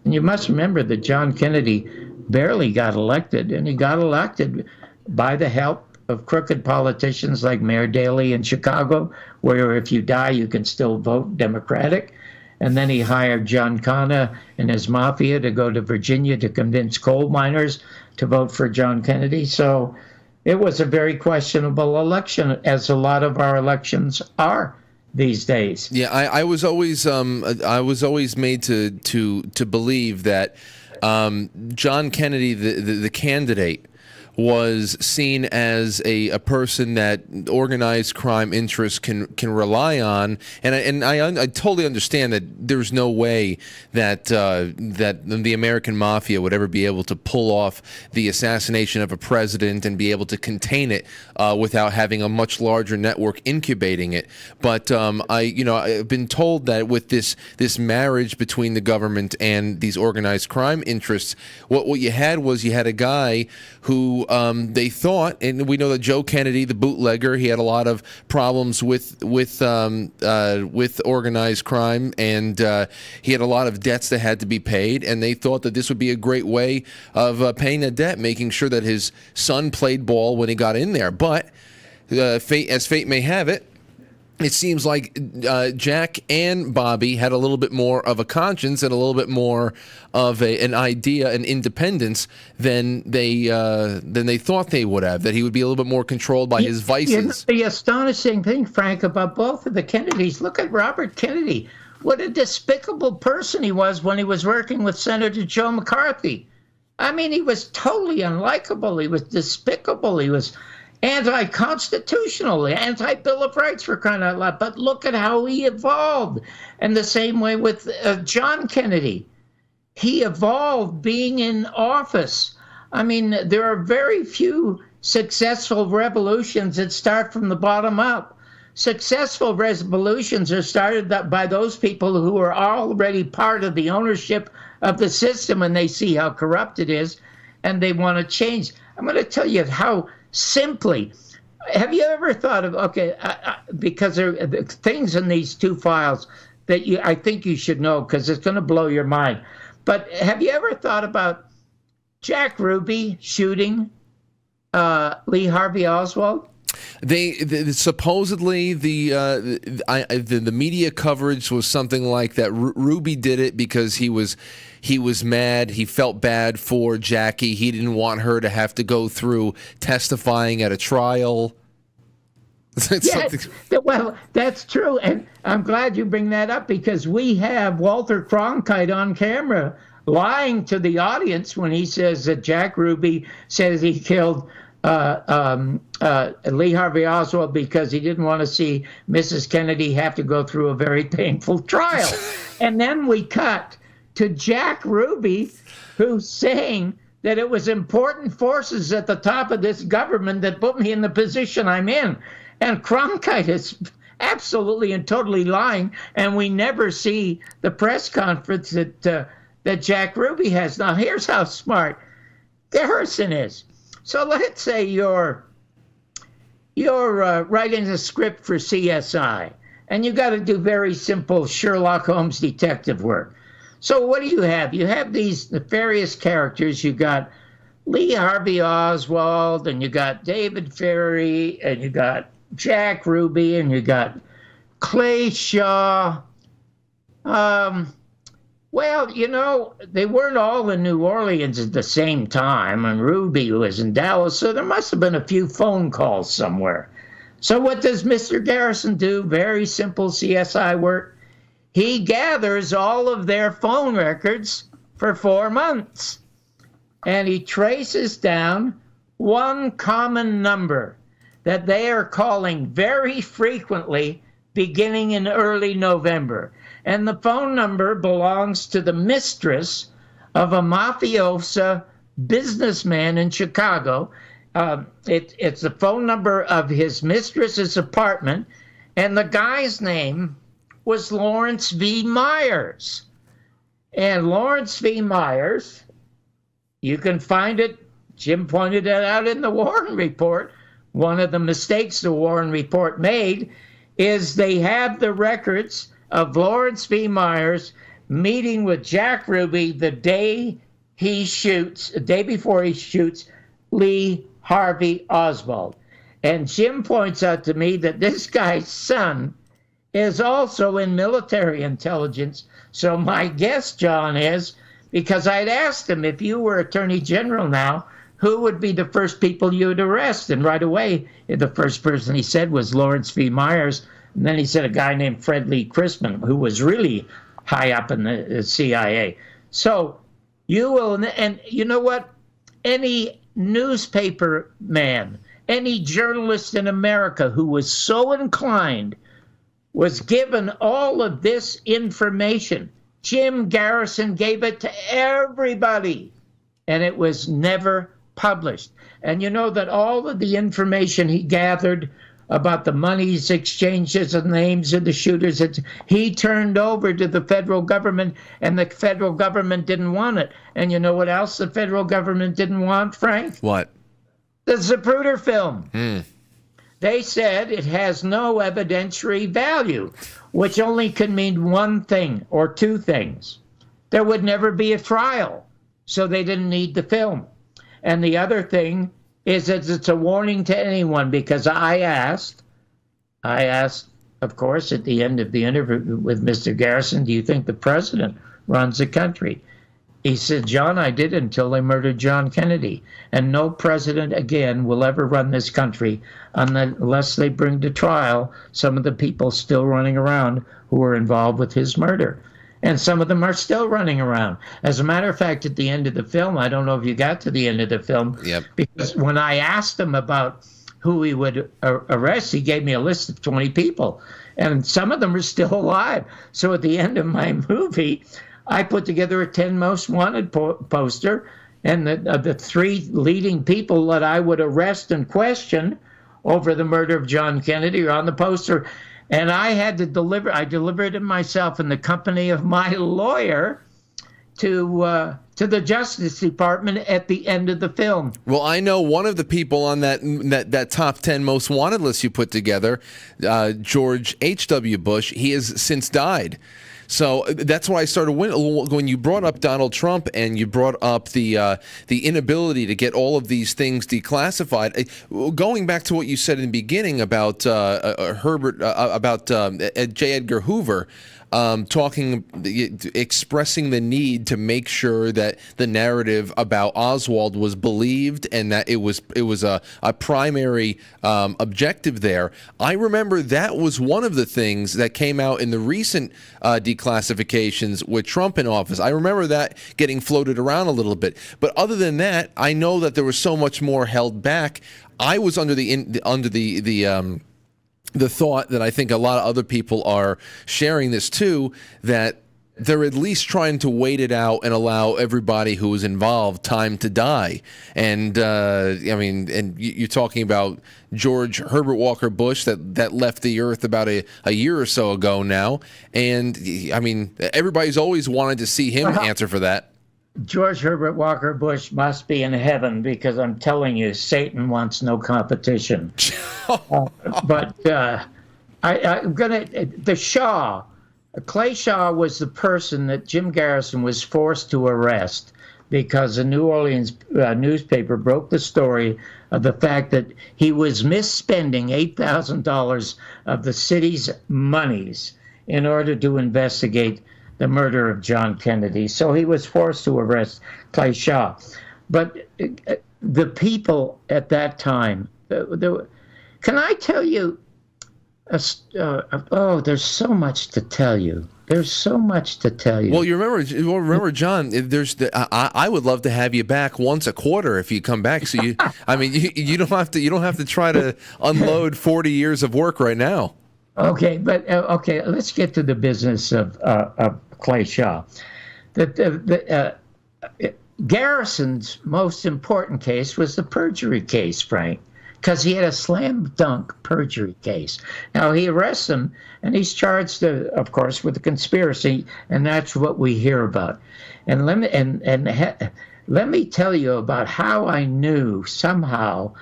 And you must remember that John Kennedy barely got elected, and he got elected by the help of crooked politicians like Mayor Daley in Chicago, where if you die, you can still vote Democratic. And then he hired John Connor and his mafia to go to Virginia to convince coal miners to vote for John Kennedy. So it was a very questionable election, as a lot of our elections are these days. Yeah, I was always made to believe that John Kennedy, the candidate, was seen as a person that organized crime interests can rely on, and I totally understand that there's no way that that the American mafia would ever be able to pull off the assassination of a president and be able to contain it without having a much larger network incubating it. But I've been told that with this marriage between the government and these organized crime interests, what you had a guy who they thought, and we know that Joe Kennedy, the bootlegger, he had a lot of problems with organized crime, and he had a lot of debts that had to be paid, and they thought that this would be a great way of paying the debt, making sure that his son played ball when he got in there. But fate may have it, it seems like Jack and Bobby had a little bit more of a conscience and a little bit more of an idea, an independence than they thought they would have. That he would be a little bit more controlled by his vices. The astonishing thing, Frank, about both of the Kennedys. Look at Robert Kennedy. What a despicable person he was when he was working with Senator Joe McCarthy. I mean, he was totally unlikable. He was despicable. He was anti-constitutional, anti-Bill of Rights, for crying out loud. But look at how he evolved. And the same way with John Kennedy. He evolved being in office. I mean, there are very few successful revolutions that start from the bottom up. Successful revolutions are started by those people who are already part of the ownership of the system, and they see how corrupt it is, and they want to change. I'm going to tell you how simply. Have you ever thought of, okay, because there are things in these two files that I think you should know, because it's going to blow your mind. But have you ever thought about Jack Ruby shooting Lee Harvey Oswald? They supposedly the media coverage was something like that. Ruby did it because he was mad. He felt bad for Jackie. He didn't want her to have to go through testifying at a trial. Yes, well, that's true, and I'm glad you bring that up, because we have Walter Cronkite on camera lying to the audience when he says that Jack Ruby says he killed Lee Harvey Oswald because he didn't want to see Mrs. Kennedy have to go through a very painful trial. And then we cut to Jack Ruby, who's saying that it was important forces at the top of this government that put me in the position I'm in. And Cronkite is absolutely and totally lying, and we never see the press conference that Jack Ruby has. Now, here's how smart Garrison is. So let's say you're writing a script for CSI, and you got to do very simple Sherlock Holmes detective work. So what do you have? You have these nefarious characters. You got Lee Harvey Oswald, and you got David Ferrie, and you got Jack Ruby, and you got Clay Shaw. Well, you know, they weren't all in New Orleans at the same time, and Ruby was in Dallas, so there must have been a few phone calls somewhere. So what does Mr. Garrison do? Very simple CSI work. He gathers all of their phone records for 4 months, and he traces down one common number that they are calling very frequently beginning in early November. And the phone number belongs to the mistress of a mafiosa businessman in Chicago. It's the phone number of his mistress's apartment, and the guy's name was Lawrence V. Myers. And Lawrence V. Myers, you can find it, Jim pointed it out in the Warren Report. One of the mistakes the Warren Report made is they have the records of Lawrence V. Myers meeting with Jack Ruby the day before he shoots Lee Harvey Oswald. And Jim points out to me that this guy's son is also in military intelligence. So my guess, John, is, because I'd asked him, if you were Attorney General now, who would be the first people you'd arrest? And right away, the first person he said was Lawrence V. Myers. And then he said a guy named Fred Lee Chrisman, who was really high up in the CIA. So you will, and you know what? Any newspaper man, any journalist in America who was so inclined was given all of this information. Jim Garrison gave it to everybody, and it was never published. And you know that all of the information he gathered about the monies exchanges and names of the shooters, he turned over to the federal government, and the federal government didn't want it. And you know what else the federal government didn't want, Frank? What? The Zapruder film. They said it has no evidentiary value, which only can mean one thing or two things. There would never be a trial, so they didn't need the film. And the other thing is that it's a warning to anyone, because I asked, of course, at the end of the interview with Mr. Garrison, do you think the president runs the country? He said, John, I did until they murdered John Kennedy. And no president again will ever run this country unless they bring to trial some of the people still running around who were involved with his murder. And some of them are still running around. As a matter of fact, at the end of the film, I don't know if you got to the end of the film, Yep. because when I asked him about who he would arrest, he gave me a list of 20 people. And some of them are still alive. So at the end of my movie, I put together a 10 most wanted poster, and the 3 leading people that I would arrest and question over the murder of John Kennedy are on the poster. And I delivered it myself in the company of my lawyer to the Justice Department at the end of the film. Well, I know one of the people on that top 10 most wanted list you put together, George H.W. Bush. He has since died. So that's why I started when you brought up Donald Trump and you brought up the inability to get all of these things declassified. Going back to what you said in the beginning about J. Edgar Hoover. Expressing the need to make sure that the narrative about Oswald was believed and that it was a primary objective there. I remember that was one of the things that came out in the recent declassifications with Trump in office. I remember that getting floated around a little bit. But other than that, I know that there was so much more held back. I was under the thought that I think a lot of other people are sharing this too, that they're at least trying to wait it out and allow everybody who was involved time to die. And you're talking about George Herbert Walker Bush that left the earth about a year or so ago now. And I mean, everybody's always wanted to see him answer for that. George Herbert Walker Bush must be in heaven, because I'm telling you, Satan wants no competition. The Shaw, Clay Shaw was the person that Jim Garrison was forced to arrest because a New Orleans newspaper broke the story of the fact that he was misspending $8,000 of the city's monies in order to investigate the murder of John Kennedy. So he was forced to arrest Clay Shaw. But the people at that time, can I tell you, there's so much to tell you. There's so much to tell you. Well, you remember, John. I would love to have you back once a quarter if you come back. So you don't have to try to unload 40 years of work right now. Okay, but let's get to the business of Clay Shaw. Garrison's most important case was the perjury case, Frank, because he had a slam dunk perjury case. Now he arrests him, and he's charged, of course, with a conspiracy, and that's what we hear about. And let me tell you about how I knew somehow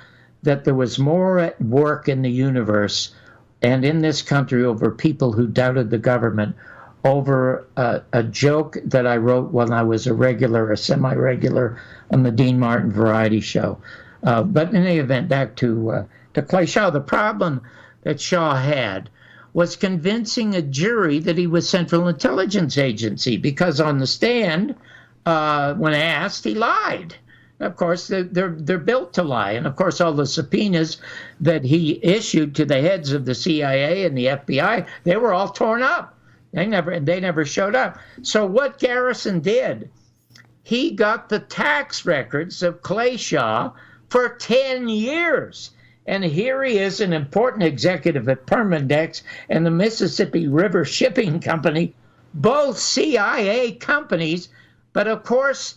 that there was more at work in the universe and in this country over people who doubted the government over a joke that I wrote when I was a semi-regular on the Dean Martin Variety Show. But in any event, back to Clay Shaw. The problem that Shaw had was convincing a jury that he was Central Intelligence Agency, because on the stand, when asked, he lied. Of course, they're built to lie. And of course, all the subpoenas that he issued to the heads of the CIA and the FBI, they were all torn up. They never showed up. So what Garrison did, he got the tax records of Clay Shaw for 10 years. And here he is, an important executive at Permandex and the Mississippi River Shipping Company, both CIA companies. But of course,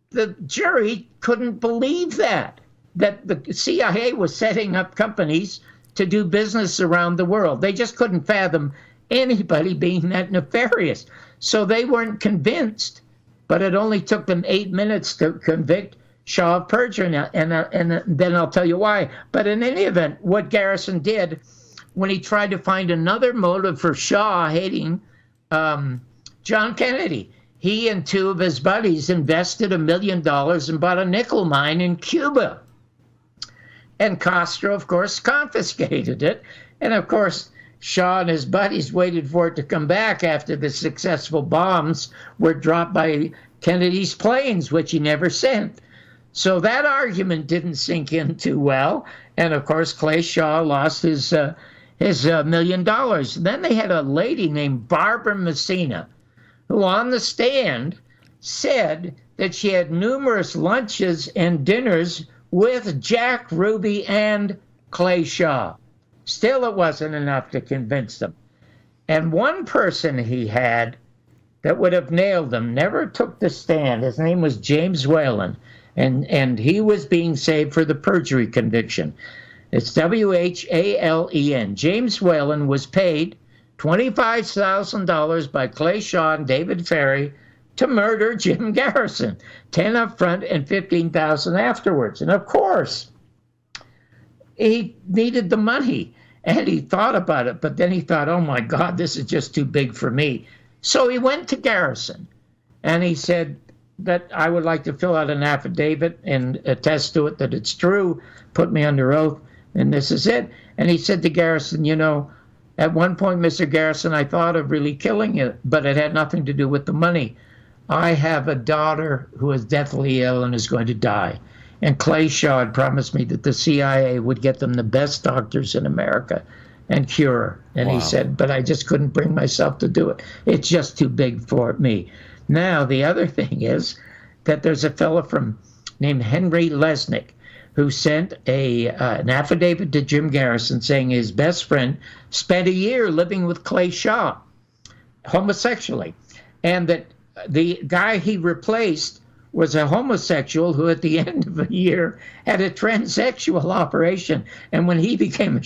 the jury couldn't believe that the CIA was setting up companies to do business around the world. They just couldn't fathom anybody being that nefarious. So they weren't convinced, but it only took them 8 minutes to convict Shaw of perjury, and then I'll tell you why. But in any event, what Garrison did when he tried to find another motive for Shaw hating John Kennedy, he and 2 of his buddies invested $1 million and bought a nickel mine in Cuba. And Castro, of course, confiscated it. And of course, Shaw and his buddies waited for it to come back after the successful bombs were dropped by Kennedy's planes, which he never sent. So that argument didn't sink in too well. And of course, Clay Shaw lost his $1 million. Then they had a lady named Barbara Messina, who on the stand said that she had numerous lunches and dinners with Jack Ruby and Clay Shaw. Still, it wasn't enough to convince them. And one person he had that would have nailed them never took the stand. His name was James Whalen, and he was being saved for the perjury conviction. It's Whalen. James Whalen was paid $25,000 by Clay Shaw and David Ferry to murder Jim Garrison, 10 up front and 15,000 afterwards. And of course, he needed the money, and he thought about it, but then he thought, oh my God, this is just too big for me. So he went to Garrison, and he said that I would like to fill out an affidavit and attest to it that it's true, put me under oath, and this is it. And he said to Garrison, you know, at one point, Mr. Garrison, I thought of really killing you, but it had nothing to do with the money. I have a daughter who is deathly ill and is going to die. And Clay Shaw had promised me that the CIA would get them the best doctors in America and cure her. And Wow. he said, but I just couldn't bring myself to do it. It's just too big for me. Now, the other thing is that there's a fellow named Henry Lesnick who sent an affidavit to Jim Garrison saying his best friend spent a year living with Clay Shaw homosexually, and that the guy he replaced was a homosexual who at the end of a year had a transsexual operation. And when he became a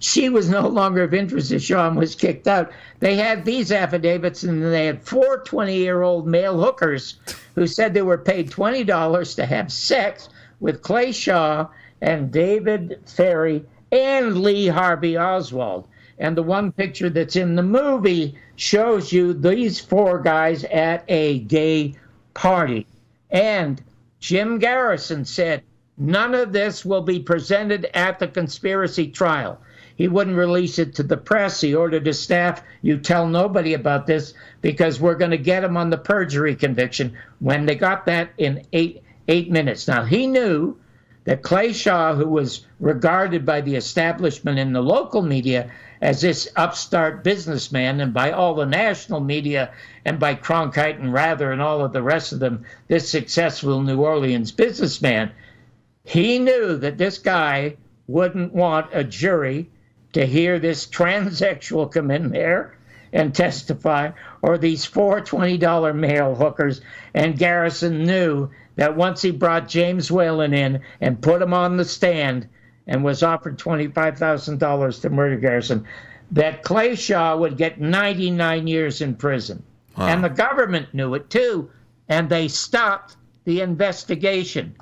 she was no longer of interest to Shaw and was kicked out. They had these affidavits, and they had 4 20-year-old male hookers who said they were paid $20 to have sex with Clay Shaw and David Ferry and Lee Harvey Oswald. And the one picture that's in the movie shows you these 4 guys at a gay party. And Jim Garrison said, none of this will be presented at the conspiracy trial. He wouldn't release it to the press. He ordered his staff, you tell nobody about this because we're going to get him on the perjury conviction. When they got that in eight minutes. Now, he knew that Clay Shaw, who was regarded by the establishment in the local media as this upstart businessman, and by all the national media, and by Cronkite and Rather and all of the rest of them, this successful New Orleans businessman, he knew that this guy wouldn't want a jury to hear this transsexual come in there and testify, or these 4 $20 male hookers. And Garrison knew that once he brought James Whalen in and put him on the stand and was offered $25,000 to murder Garrison, that Clay Shaw would get 99 years in prison. Wow. And the government knew it too, and they stopped the investigation.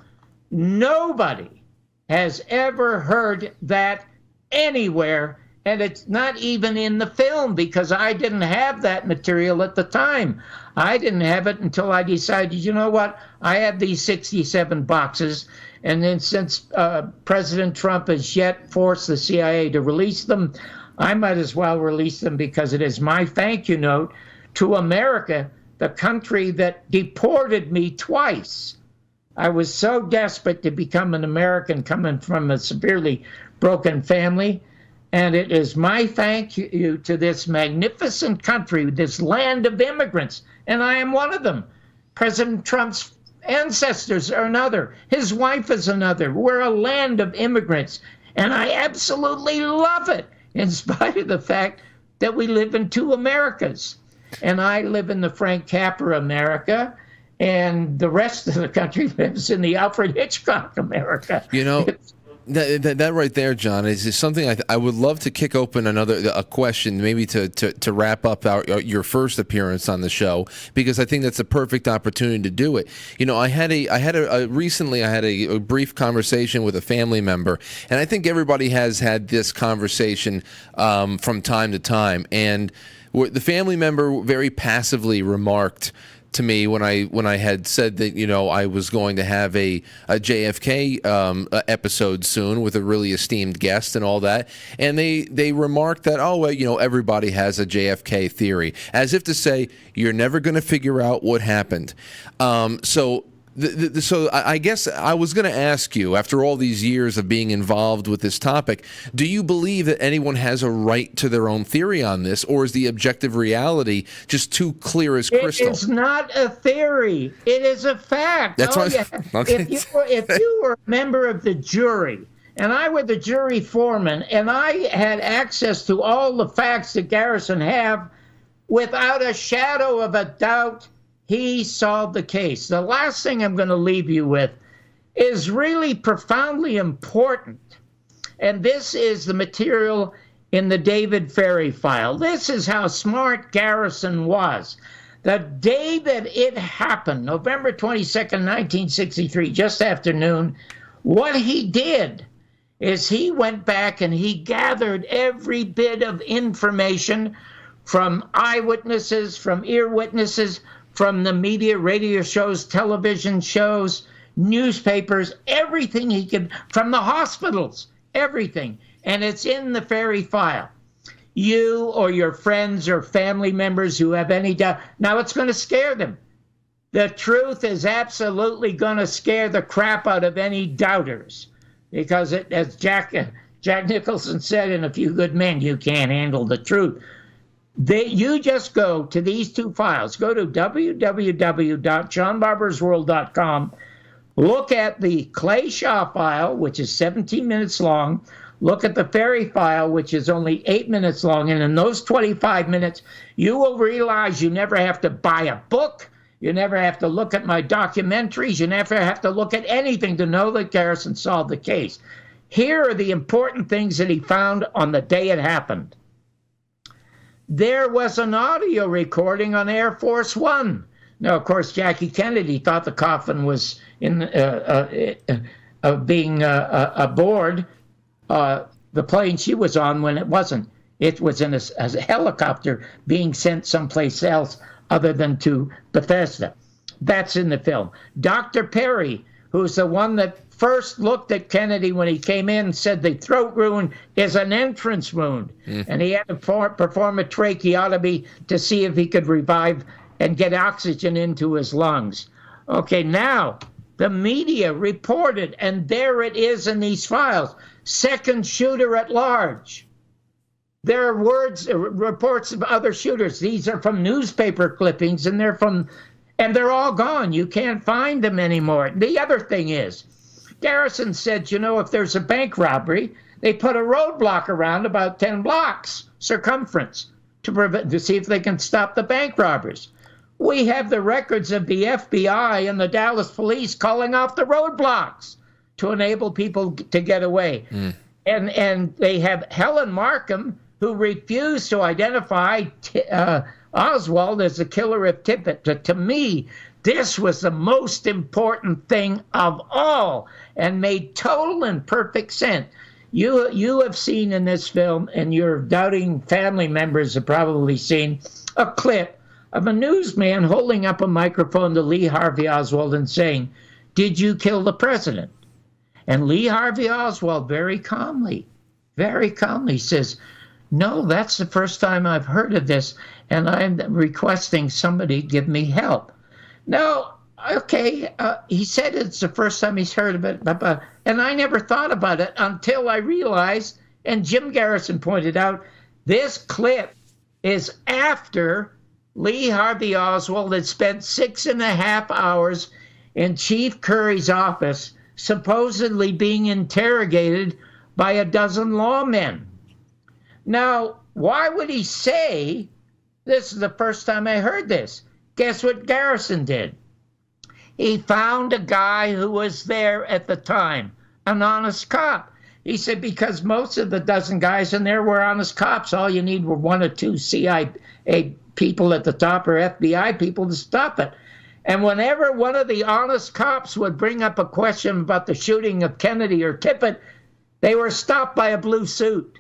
Nobody has ever heard that anywhere, and it's not even in the film because I didn't have that material at the time. I didn't have it until I decided, you know what, I have these 67 boxes, and then since President Trump has yet forced the CIA to release them, I might as well release them because it is my thank you note to America, the country that deported me twice. I was so desperate to become an American coming from a severely broken family, and it is my thank you to this magnificent country, this land of immigrants, and I am one of them. President Trump's ancestors are another. His wife is another. We're a land of immigrants, and I absolutely love it, in spite of the fact that we live in 2 Americas. And I live in the Frank Capra America, and the rest of the country lives in the Alfred Hitchcock America. You know, that right there, John, is something I would love to kick open a question, maybe to wrap up your first appearance on the show, because I think that's a perfect opportunity to do it. You know, recently I had a brief conversation with a family member, and I think everybody has had this conversation from time to time, and the family member very passively remarked to me when I had said that, you know, I was going to have a JFK episode soon with a really esteemed guest and all that, and they remarked that, oh, well, you know, everybody has a JFK theory, as if to say you're never going to figure out what happened. So So I guess I was going to ask you, after all these years of being involved with this topic, do you believe that anyone has a right to their own theory on this, or is the objective reality just too clear as crystal? It's not a theory. It is a fact. That's okay. If you were a member of the jury, and I were the jury foreman, and I had access to all the facts that Garrison have, without a shadow of a doubt, he solved the case. The last thing I'm going to leave you with is really profoundly important. And this is the material in the David Ferry file. This is how smart Garrison was. The day that it happened, November 22nd, 1963, just after noon, what he did is he went back and he gathered every bit of information from eyewitnesses, from ear witnesses, from the media, radio shows, television shows, newspapers, everything he could, from the hospitals, everything. And it's in the Ferry file. You or your friends or family members who have any doubt, now it's going to scare them. The truth is absolutely going to scare the crap out of any doubters. Because as Jack Nicholson said in A Few Good Men, you can't handle the truth. You just go to these two files. Go to www.johnbarbersworld.com. Look at the Clay Shaw file, which is 17 minutes long. Look at the Ferry file, which is only 8 minutes long. And in those 25 minutes, you will realize you never have to buy a book. You never have to look at my documentaries. You never have to look at anything to know that Garrison solved the case. Here are the important things that he found on the day it happened. There was an audio recording on Air Force One. Now, of course, Jackie Kennedy thought the coffin was being aboard the plane she was on when it wasn't. It was in a helicopter being sent someplace else other than to Bethesda. That's in the film. Dr. Perry, who's the one that first looked at Kennedy when he came in, said the throat wound is an entrance wound. And he had to perform a tracheotomy to see if he could revive and get oxygen into his lungs. Okay, now the media reported, and there it is in these files, second shooter at large. There are reports of other shooters. These are from newspaper clippings, and they're all gone. You can't find them anymore. The other thing is, Garrison said, if there's a bank robbery, they put a roadblock around about 10 blocks circumference to see if they can stop the bank robbers. We have the records of the FBI and the Dallas police calling off the roadblocks to enable people to get away. And they have Helen Markham, who refused to identify Oswald as the killer of Tippit. To me, this was the most important thing of all and made total and perfect sense. You have seen in this film, and your doubting family members have probably seen, a clip of a newsman holding up a microphone to Lee Harvey Oswald and saying, "Did you kill the president?" And Lee Harvey Oswald very calmly says, "No, that's the first time I've heard of this, and I'm requesting somebody give me help." Now, okay, he said it's the first time he's heard of it, and I never thought about it until I realized, and Jim Garrison pointed out, this clip is after Lee Harvey Oswald had spent 6.5 hours in Chief Curry's office, supposedly being interrogated by a dozen lawmen. Now, why would he say, "This is the first time I heard this"? Guess what Garrison did? He found a guy who was there at the time, an honest cop. He said, because most of the dozen guys in there were honest cops. All you need were one or two CIA people at the top or FBI people to stop it. And whenever one of the honest cops would bring up a question about the shooting of Kennedy or Tippit, they were stopped by a blue suit.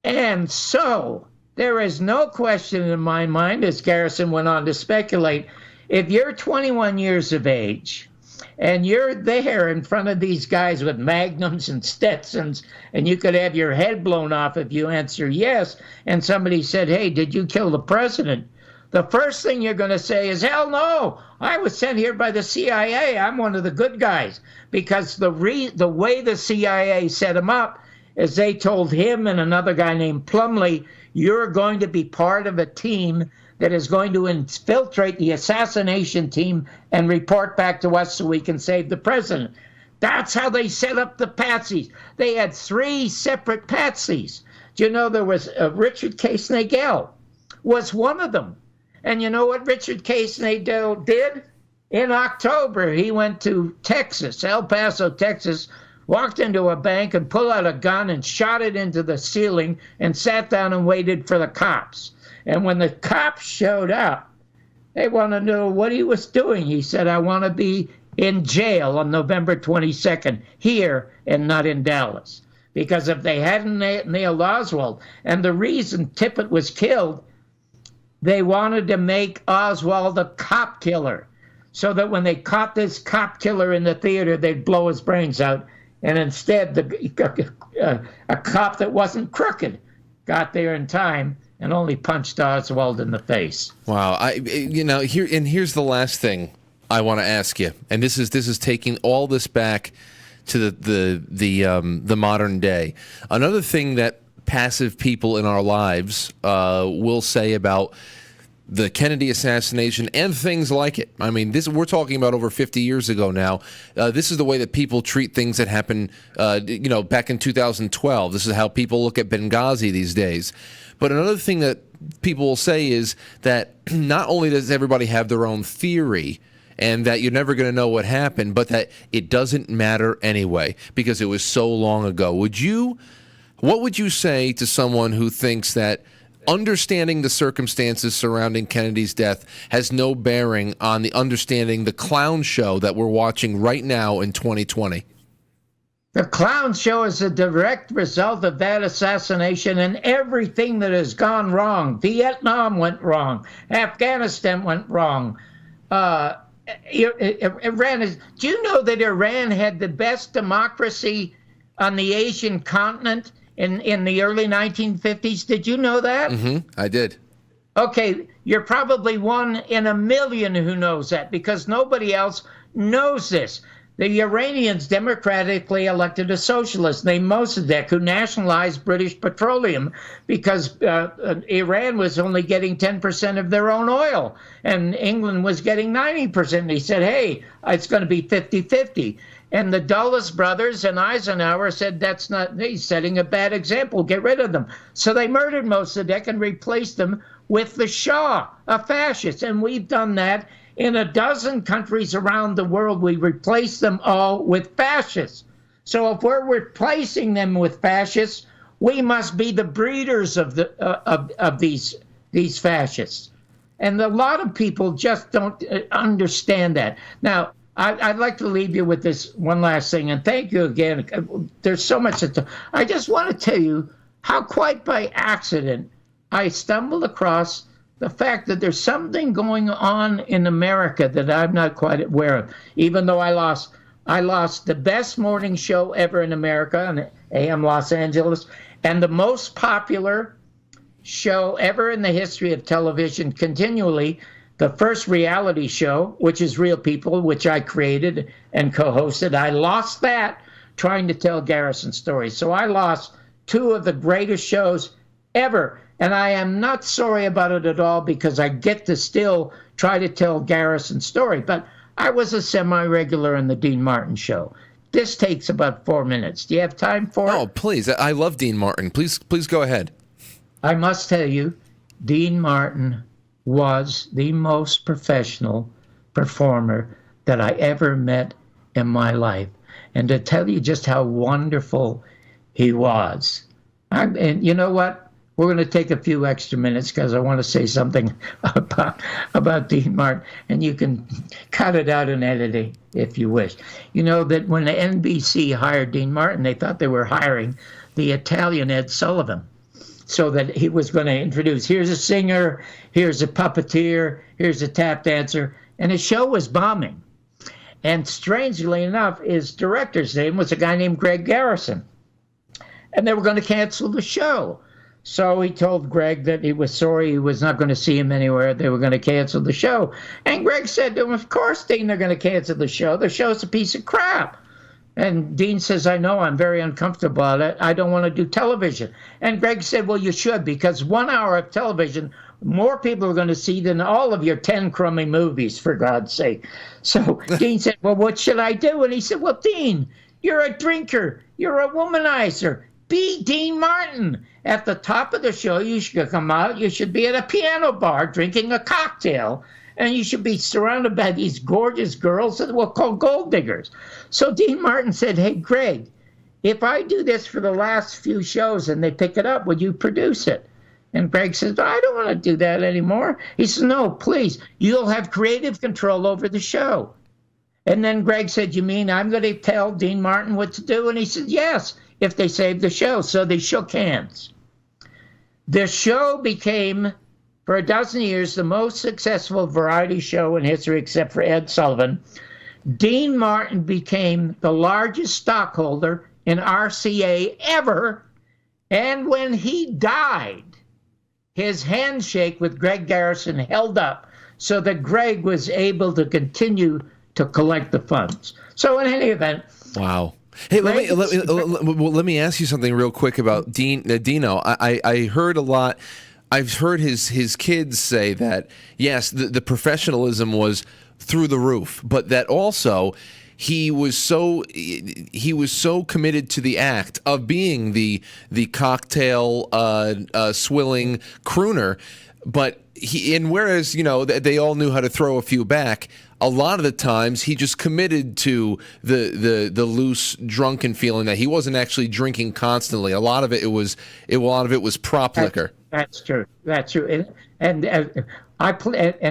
And so there is no question in my mind, as Garrison went on to speculate, if you're 21 years of age and you're there in front of these guys with magnums and Stetsons, and you could have your head blown off if you answer yes, and somebody said, "Hey, did you kill the president?" the first thing you're going to say is, hell no, I was sent here by the CIA. I'm one of the good guys. Because the way the CIA set him up is they told him and another guy named Plumlee, you're going to be part of a team that is going to infiltrate the assassination team and report back to us so we can save the president. That's how they set up the patsies. They had 3 separate patsies. Do you know there was Richard K. Snagell was one of them. And you know what Richard K. Snagell did? In October, he went to Texas, El Paso, Texas, walked into a bank and pulled out a gun and shot it into the ceiling and sat down and waited for the cops. And when the cops showed up, they wanted to know what he was doing. He said, I want to be in jail on November 22nd here and not in Dallas. Because if they hadn't nailed Oswald, and the reason Tippit was killed, they wanted to make Oswald a cop killer so that when they caught this cop killer in the theater, they'd blow his brains out. And instead, a cop that wasn't crooked got there in time and only punched Oswald in the face. Wow. Here's the last thing I want to ask you. And this is taking all this back to the modern day. Another thing that passive people in our lives will say about the Kennedy assassination and things like it. I mean, we're talking about over 50 years ago now. This is the way that people treat things that happened, back in 2012. This is how people look at Benghazi these days. But another thing that people will say is that not only does everybody have their own theory and that you're never going to know what happened, but that it doesn't matter anyway because it was so long ago. What would you say to someone who thinks that understanding the circumstances surrounding Kennedy's death has no bearing on the understanding the clown show that we're watching right now in 2020? The clown show is a direct result of that assassination and everything that has gone wrong. Vietnam went wrong. Afghanistan went wrong. Iran do you know that Iran had the best democracy on the Asian continent in the early 1950s? Did you know that? Mm-hmm. I did. Okay, you're probably 1 in a million who knows that because nobody else knows this. The Iranians democratically elected a socialist named Mossadegh who nationalized British petroleum because Iran was only getting 10% of their own oil and England was getting 90%. He said, hey, it's going to be 50-50. And the Dulles brothers and Eisenhower said, he's setting a bad example, get rid of them. So they murdered Mossadegh and replaced them with the Shah, a fascist. And we've done that in a dozen countries around the world. We replace them all with fascists. So if we're replacing them with fascists, we must be the breeders of these fascists. And a lot of people just don't understand that. Now, I'd like to leave you with this one last thing, and thank you again. There's so much I just want to tell you how quite by accident I stumbled across the fact that there's something going on in America that I'm not quite aware of, even though I lost the best morning show ever in America on AM Los Angeles and the most popular show ever in the history of television continually, the first reality show, which is Real People, which I created and co-hosted. I lost that trying to tell Garrison stories. So I lost 2 of the greatest shows ever. And I am not sorry about it at all because I get to still try to tell Garrison's story. But I was a semi-regular in the Dean Martin show. This takes about 4 minutes. Do you have time for it? Oh, please. I love Dean Martin. Please go ahead. I must tell you, Dean Martin was the most professional performer that I ever met in my life. And to tell you just how wonderful he was. And you know what? We're going to take a few extra minutes because I want to say something about Dean Martin. And you can cut it out in editing if you wish. You know that when the NBC hired Dean Martin, they thought they were hiring the Italian Ed Sullivan. So that he was going to introduce, here's a singer, here's a puppeteer, here's a tap dancer. And his show was bombing. And strangely enough, his director's name was a guy named Greg Garrison. And they were going to cancel the show. So he told Greg that he was sorry he was not going to see him anywhere. They were going to cancel the show. And Greg said to him, of course, Dean, they're going to cancel the show. The show's a piece of crap. And Dean says, I know, I'm very uncomfortable about it. I don't want to do television. And Greg said, well, you should, because 1 hour of television, more people are going to see than all of your 10 crummy movies, for God's sake. So Dean said, well, what should I do? And he said, well, Dean, you're a drinker. You're a womanizer. Be Dean Martin. At the top of the show, you should come out. You should be at a piano bar drinking a cocktail. And you should be surrounded by these gorgeous girls that we'll call gold diggers. So Dean Martin said, hey, Greg, if I do this for the last few shows and they pick it up, would you produce it? And Greg says, I don't want to do that anymore. He says, no, please. You'll have creative control over the show. And then Greg said, you mean I'm going to tell Dean Martin what to do? And he said, yes, if they save the show. So they shook hands. The show became, for a dozen years, the most successful variety show in history, except for Ed Sullivan. Dean Martin became the largest stockholder in RCA ever. And when he died, his handshake with Greg Garrison held up so that Greg was able to continue to collect the funds. So in any event. Wow. Hey, let me ask you something real quick about Dino. I heard a lot. I've heard his kids say that, yes, the professionalism was through the roof, but that also he was so committed to the act of being the cocktail swilling crooner, but whereas they all knew how to throw a few back, a lot of the times he just committed to the loose drunken feeling that he wasn't actually drinking constantly. A lot of it was prop liquor. That's true. And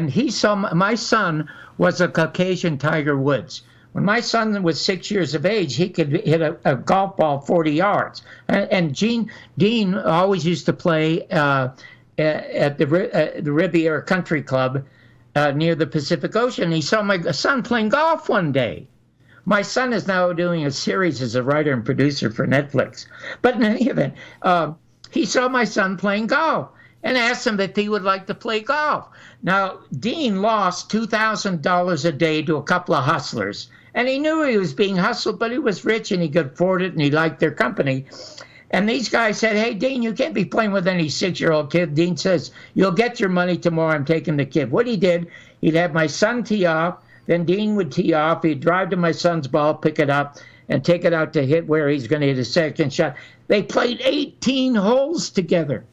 he saw my son was a Caucasian Tiger Woods. When my son was 6 years of age, he could hit a golf ball 40 yards. And Dean always used to play at the Riviera Country Club near the Pacific Ocean. He saw my son playing golf one day. My son is now doing a series as a writer and producer for Netflix. But in any event, he saw my son playing golf and asked him if he would like to play golf. Now, Dean lost $2,000 a day to a couple of hustlers. And he knew he was being hustled, but he was rich and he could afford it and he liked their company. And these guys said, hey, Dean, you can't be playing with any 6-year-old kid. Dean says, you'll get your money tomorrow. I'm taking the kid. What he did, he'd have my son tee off. Then Dean would tee off. He'd drive to my son's ball, pick it up, and take it out to hit where he's going to hit a second shot. They played 18 holes together.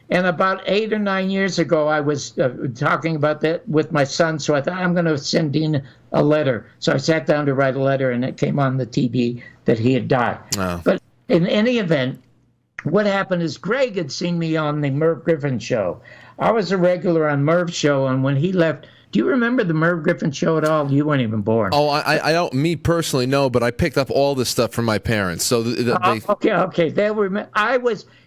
And about 8 or 9 years ago, I was talking about that with my son. So I thought, I'm going to send Dean a letter. So I sat down to write a letter, and it came on the TV that he had died. Oh. But in any event, what happened is Greg had seen me on the Merv Griffin show. I was a regular on Merv's show, and when he left, do you remember the Merv Griffin show at all? You weren't even born. Oh, I don't. Me personally, no, but I picked up all this stuff from my parents. So okay. They were.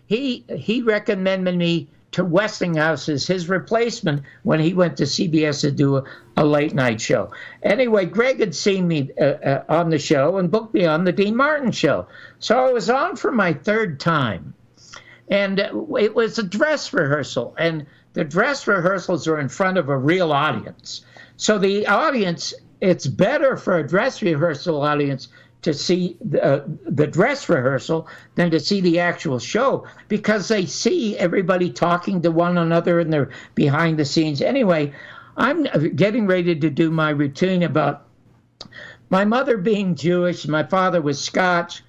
He recommended me to Westinghouse as his replacement when he went to CBS to do a late night show. Anyway, Greg had seen me on the show and booked me on the Dean Martin show. So I was on for my third time. And it was a dress rehearsal. And the dress rehearsals are in front of a real audience. So the audience, it's better for a dress rehearsal audience to see the dress rehearsal than to see the actual show, because they see everybody talking to one another and they're behind the scenes. Anyway, I'm getting ready to do my routine about my mother being Jewish. My father was Scotch.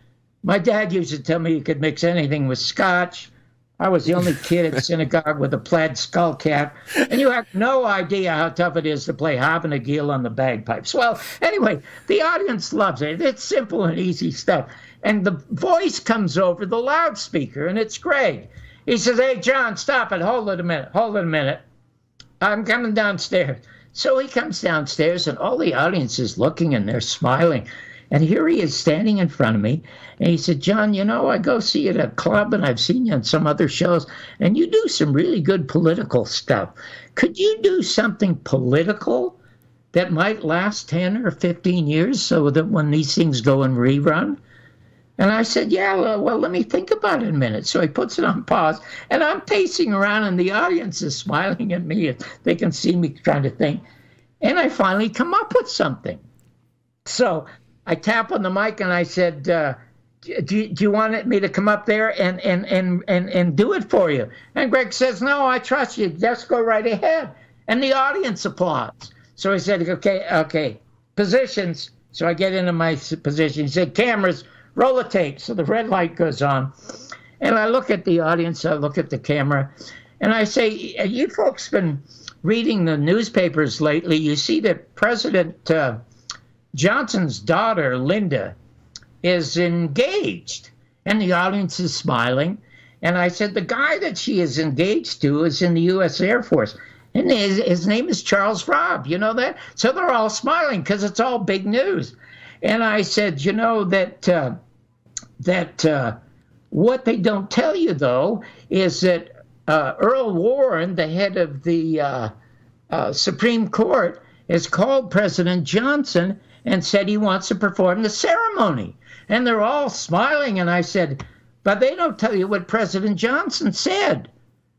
My dad used to tell me you could mix anything with Scotch. I was the only kid at synagogue with a plaid skull cap. And you have no idea how tough it is to play Hava Nagil on the bagpipes. Well, anyway, the audience loves it. It's simple and easy stuff. And the voice comes over the loudspeaker, and it's Greg. He says, hey, John, stop it. Hold it a minute. I'm coming downstairs. So he comes downstairs, and all the audience is looking, and they're smiling. And here he is standing in front of me. And he said, John, I go see you at a club, and I've seen you on some other shows, and you do some really good political stuff. Could you do something political that might last 10 or 15 years so that when these things go in rerun? And I said, yeah, well, let me think about it a minute. So he puts it on pause, and I'm pacing around, and the audience is smiling at me. They can see me trying to think. And I finally come up with something. So I tap on the mic, and I said, do you want me to come up there and do it for you? And Greg says, no, I trust you. Just go right ahead. And the audience applauds. So I said, okay, positions. So I get into my position. He said, cameras, roll the tape. So the red light goes on. And I look at the audience, I look at the camera, and I say, you folks been reading the newspapers lately. You see that President Johnson's daughter, Linda, is engaged. And the audience is smiling. And I said, the guy that she is engaged to is in the U.S. Air Force. And his name is Charles Robb. You know that? So they're all smiling because it's all big news. And I said, you know, that what they don't tell you, though, is that Earl Warren, the head of the Supreme Court, has called President Johnson and said he wants to perform the ceremony. And they're all smiling. And I said, but they don't tell you what President Johnson said.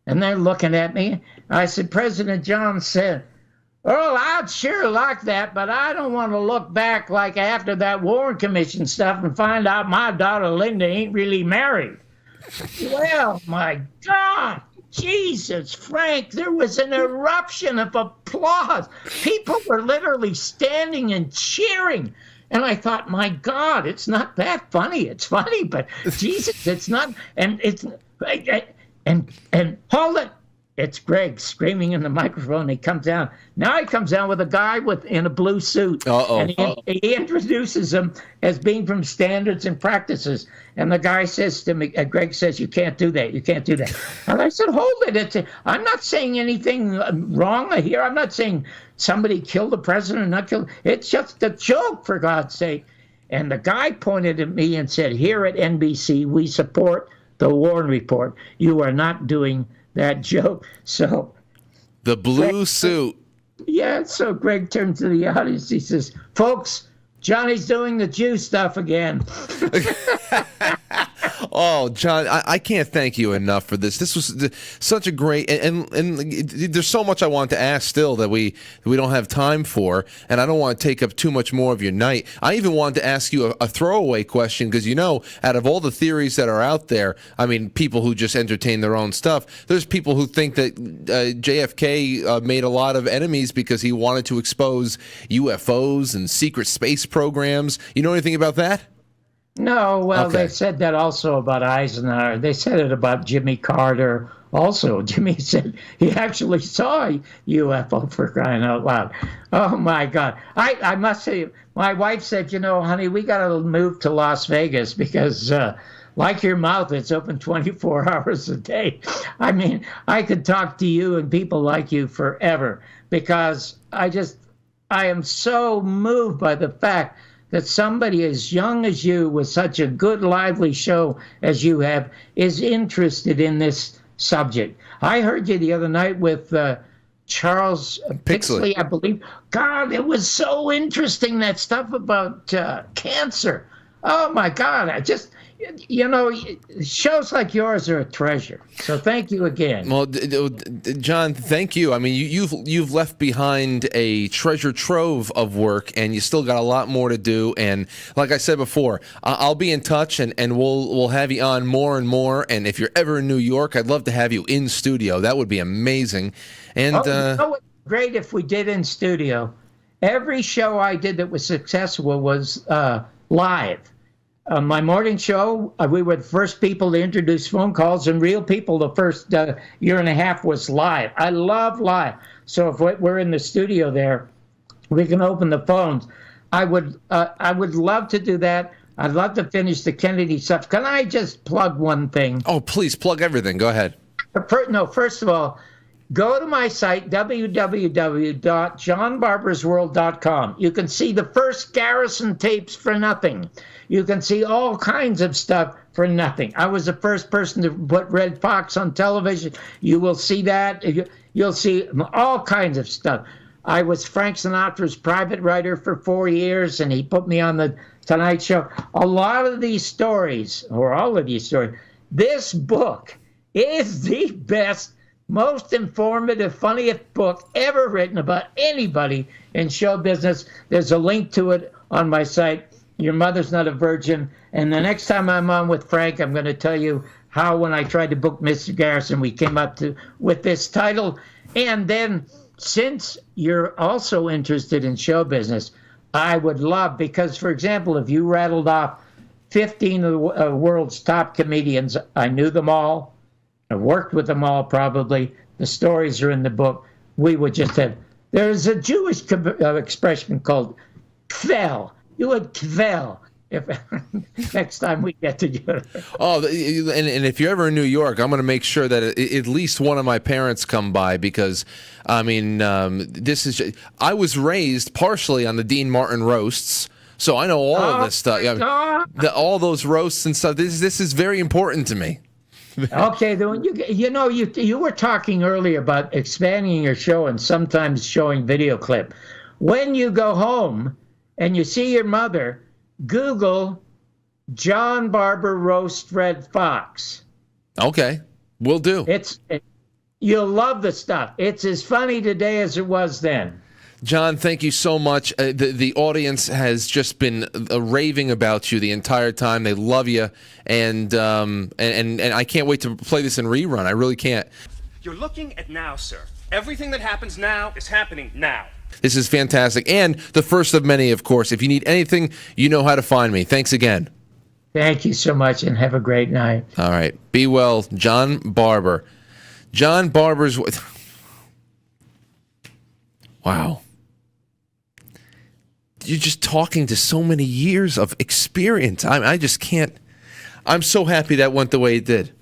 And they're looking at me. I said, President Johnson said, Earl, I'd sure like that, but I don't want to look back like after that Warren Commission stuff and find out my daughter Linda ain't really married. Well, my God, Jesus, Frank, there was an eruption of applause. People were literally standing and cheering. And I thought, my God, it's not that funny. It's funny, but Jesus, it's not. And it's and hold it. It's Greg screaming in the microphone. He comes down. Now he comes down with a guy in a blue suit. And he introduces him as being from Standards and Practices. And the guy says to me, Greg says, you can't do that. You can't do that. And I said, hold it. I'm not saying anything wrong here. I'm not saying somebody killed the president or not killed. It's just a joke, for God's sake. And the guy pointed at me and said, here at NBC, we support the Warren Report. You are not doing that joke. So the blue suit. Yeah, so Greg turned to the audience. He says, folks, Johnny's doing the Jew stuff again. Oh, John, I can't thank you enough for this. This was such a great, and there's so much I want to ask still that we don't have time for, and I don't want to take up too much more of your night. I even wanted to ask you a throwaway question because, you know, out of all the theories that are out there, I mean, people who just entertain their own stuff, there's people who think that JFK made a lot of enemies because he wanted to expose UFOs and secret space programs. You know anything about that? No, well, They said that also about Eisenhower. They said it about Jimmy Carter also. Jimmy said he actually saw a UFO, for crying out loud. Oh, my God. I must say, my wife said, you know, honey, we got to move to Las Vegas because like your mouth, it's open 24 hours a day. I mean, I could talk to you and people like you forever because I am so moved by the fact that somebody as young as you with such a good, lively show as you have is interested in this subject. I heard you the other night with Charles Pixley, I believe. God, it was so interesting, that stuff about cancer. Oh, my God. You know, shows like yours are a treasure. So thank you again. Well, John, thank you. I mean, you've left behind a treasure trove of work, and you still got a lot more to do. And like I said before, I'll be in touch, and we'll have you on more and more. And if you're ever in New York, I'd love to have you in studio. That would be amazing. And you know what's great if we did in studio? Every show I did that was successful was live. My morning show, we were the first people to introduce phone calls, and real people the first year and a half was live. I love live. So if we're in the studio there, we can open the phones. I would love to do that. I'd love to finish the Kennedy stuff. Can I just plug one thing? Oh, please, plug everything. Go ahead. No, first of all, go to my site, www.johnbarbersworld.com. You can see the first Garrison tapes for nothing. You can see all kinds of stuff for nothing. I was the first person to put Red Fox on television. You will see that. You'll see all kinds of stuff. I was Frank Sinatra's private writer for 4 years, and he put me on the Tonight Show. A lot of these stories, or all of these stories, this book is the best, most informative, funniest book ever written about anybody in show business. There's a link to it on my site, Your Mother's Not a Virgin. And the next time I'm on with Frank, I'm going to tell you how, when I tried to book Mr. Garrison, we came up with this title. And then, since you're also interested in show business, I would love, because, for example, if you rattled off 15 of the world's top comedians, I knew them all. I worked with them all, probably. The stories are in the book. We would just have, there's a Jewish expression called kvel. You would kvel if next time we get together. Oh, and if you're ever in New York, I'm going to make sure that at least one of my parents come by, because, I mean, I was raised partially on the Dean Martin roasts, so I know all of this stuff. All those roasts and stuff. This is very important to me. Okay, you were talking earlier about expanding your show and sometimes showing video clip. When you go home and you see your mother, Google John Barbour roast Red Fox. Okay, will do. You'll love the stuff. It's as funny today as it was then. John, thank you so much. The audience has just been raving about you the entire time. They love you, and I can't wait to play this in rerun. I really can't. You're looking at now, sir. Everything that happens now is happening now. This is fantastic, and the first of many, of course. If you need anything, you know how to find me. Thanks again. Thank you so much, and have a great night. All right. Be well. John Barbour. John Barbour's... Wow. You're just talking to so many years of experience. I just can't... I'm so happy that went the way it did.